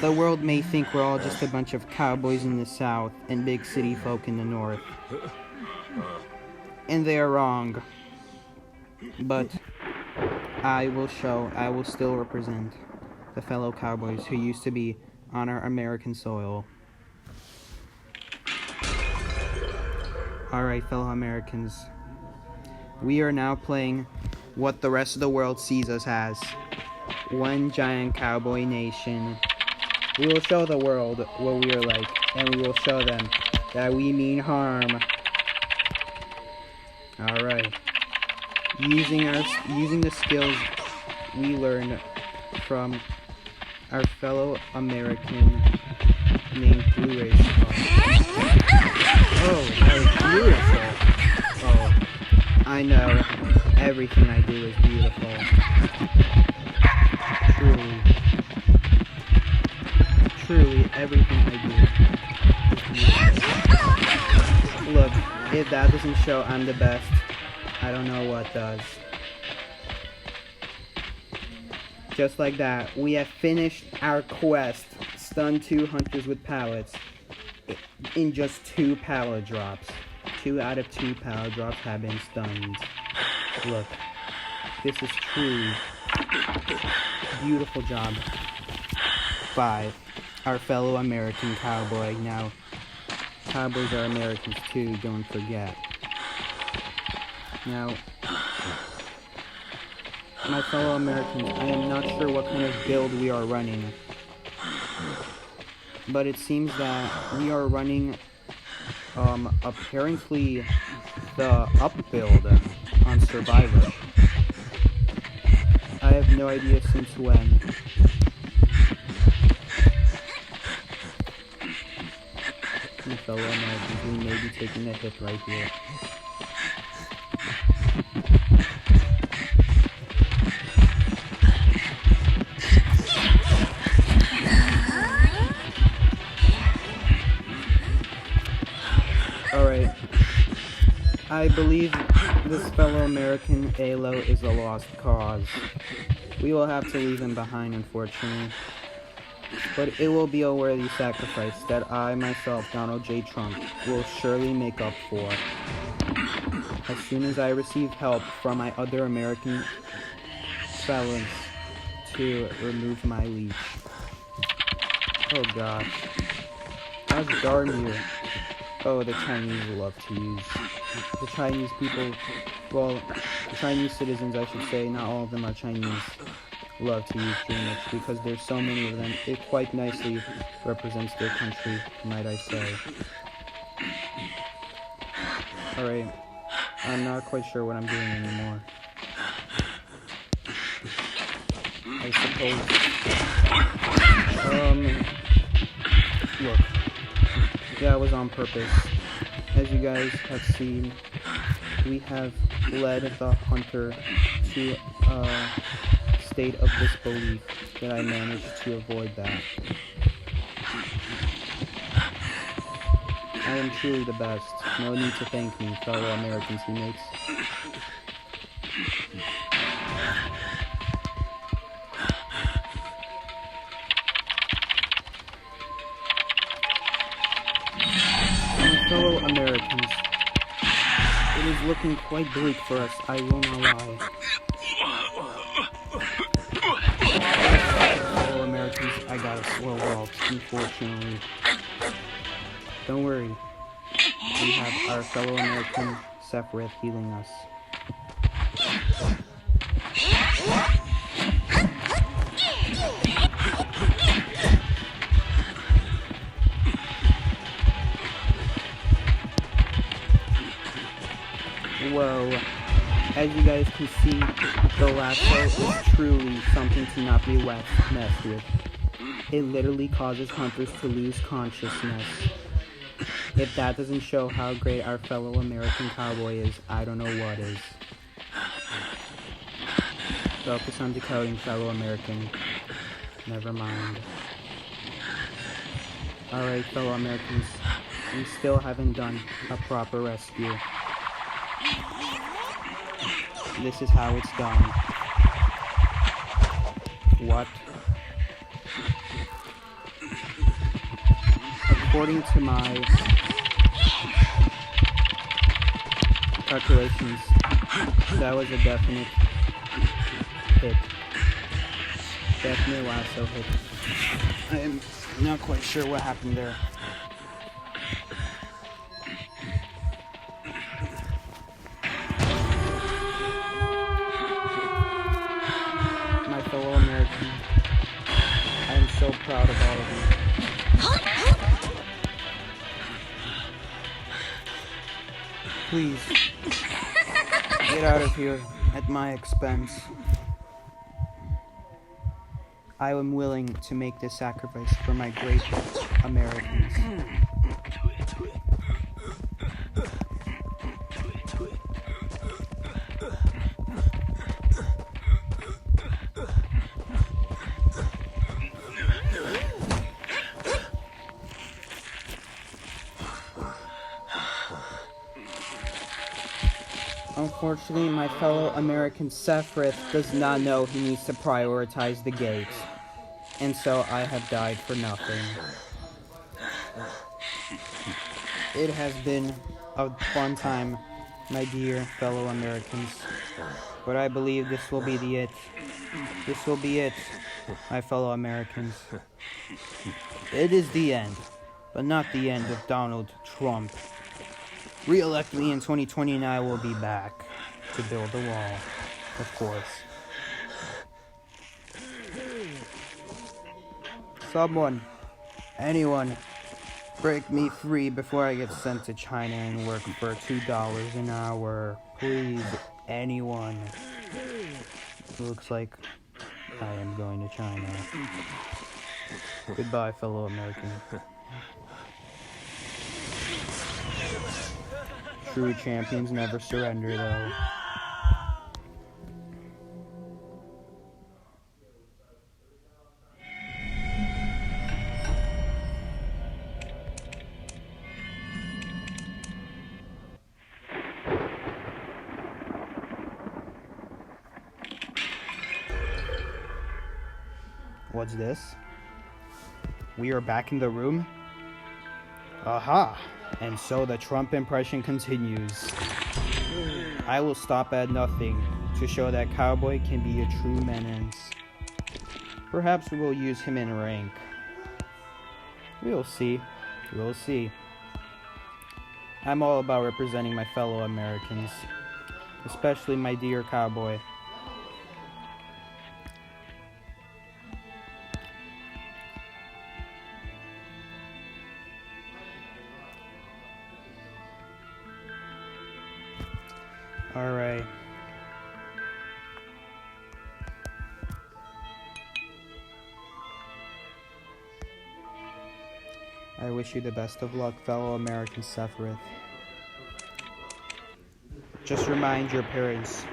The world may think we're all just a bunch of cowboys in the South and big city folk in the North. And they are wrong. But I will still represent the fellow cowboys who used to be on our American soil. Alright, fellow Americans. We are now playing what the rest of the world sees us as. One giant cowboy nation. We will show the world what we are like, and we will show them that we mean harm. Alright. Using the skills we learned from our fellow American named Blue Ray Star. everything I do is beautiful. Truly, everything I do is beautiful. Look, if that doesn't show I'm the best, I don't know what does. Just like that, we have finished our quest. Stun 2 hunters with pallets in just 2 pallet drops. 2 out of 2 pallet drops have been stunned. Look, this is truly beautiful job. 5. Our fellow American cowboy. Now, cowboys are Americans too, don't forget. Now, my fellow Americans, I am not sure what kind of build we are running, but it seems that we are running, apparently the up build on Survivor. I have no idea since when. My fellow Americans, we may be taking a hit right here. Alright, I believe this fellow American Alo is a lost cause. We will have to leave him behind, unfortunately. But it will be a worthy sacrifice that I, myself, Donald J. Trump, will surely make up for. As soon as I receive help from my other American felons to remove my leash. Oh gosh. Gosh darn you. Oh, the Chinese love to use. The Chinese people, well, the Chinese citizens, I should say, not all of them are Chinese, love to use Dreamix because there's so many of them. It quite nicely represents their country, might I say. Alright, I'm not quite sure what I'm doing anymore. I suppose, look. That was on purpose. As you guys have seen, we have led the hunter to a state of disbelief that I managed to avoid that. I am truly the best. No need to thank me, fellow American teammates. Fellow Americans, it is looking quite bleak for us, I will not lie. Fellow Americans, I got a slow walk, unfortunately. Don't worry, we have our fellow American Sephiroth healing us. Whoa, as you guys can see, the lasso is truly something to not be messed with. It literally causes hunters to lose consciousness. If that doesn't show how great our fellow American cowboy is, I don't know what is. Focus on decoding, fellow American. Never mind. Alright, fellow Americans, we still haven't done a proper rescue. This is how it's done. What? According to my calculations, that was a definite hit. Definite lasso hit. I am not quite sure what happened there. Fellow American, I am so proud of all of you. Please, get out of here at my expense. I am willing to make this sacrifice for my great Americans. Unfortunately, my fellow American Sephiroth does not know he needs to prioritize the gates, and so I have died for nothing. It has been a fun time, my dear fellow Americans, but I believe this will be it. This will be it, my fellow Americans. It is the end, but not the end of Donald Trump. Re-elect me in 2020 and I will be back to build the wall, of course. Someone, anyone, break me free before I get sent to China and work for $2 an hour. Please, anyone. Looks like I am going to China. Goodbye, fellow American. True champions never surrender, though. What's this? We are back in the room? Aha! And so the Trump impression continues. I will stop at nothing to show that Cowboy can be a true menace. Perhaps we will use him in rank. We'll see. We'll see. I'm all about representing my fellow Americans, especially my dear Cowboy. Alright. I wish you the best of luck, fellow American Sephiroth. Just remind your parents,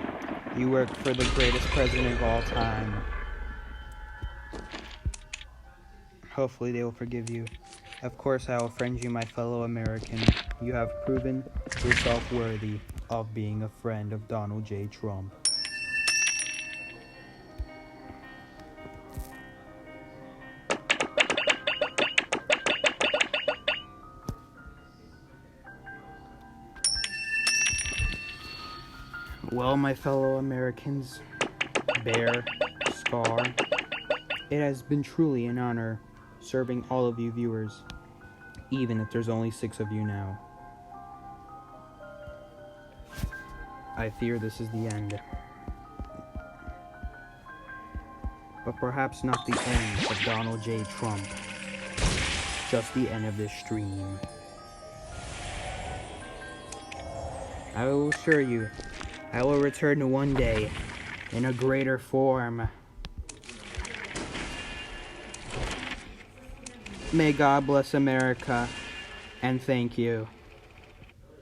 you work for the greatest president of all time. Hopefully they will forgive you. Of course I will friend you, my fellow American. You have proven yourself worthy of being a friend of Donald J. Trump. Well, my fellow Americans, Bear, Scar, it has been truly an honor serving all of you viewers, even if there's only 6 of you now. I fear this is the end. But perhaps not the end of Donald J. Trump. Just the end of this stream. I will assure you, I will return one day in a greater form. May God bless America, and thank you.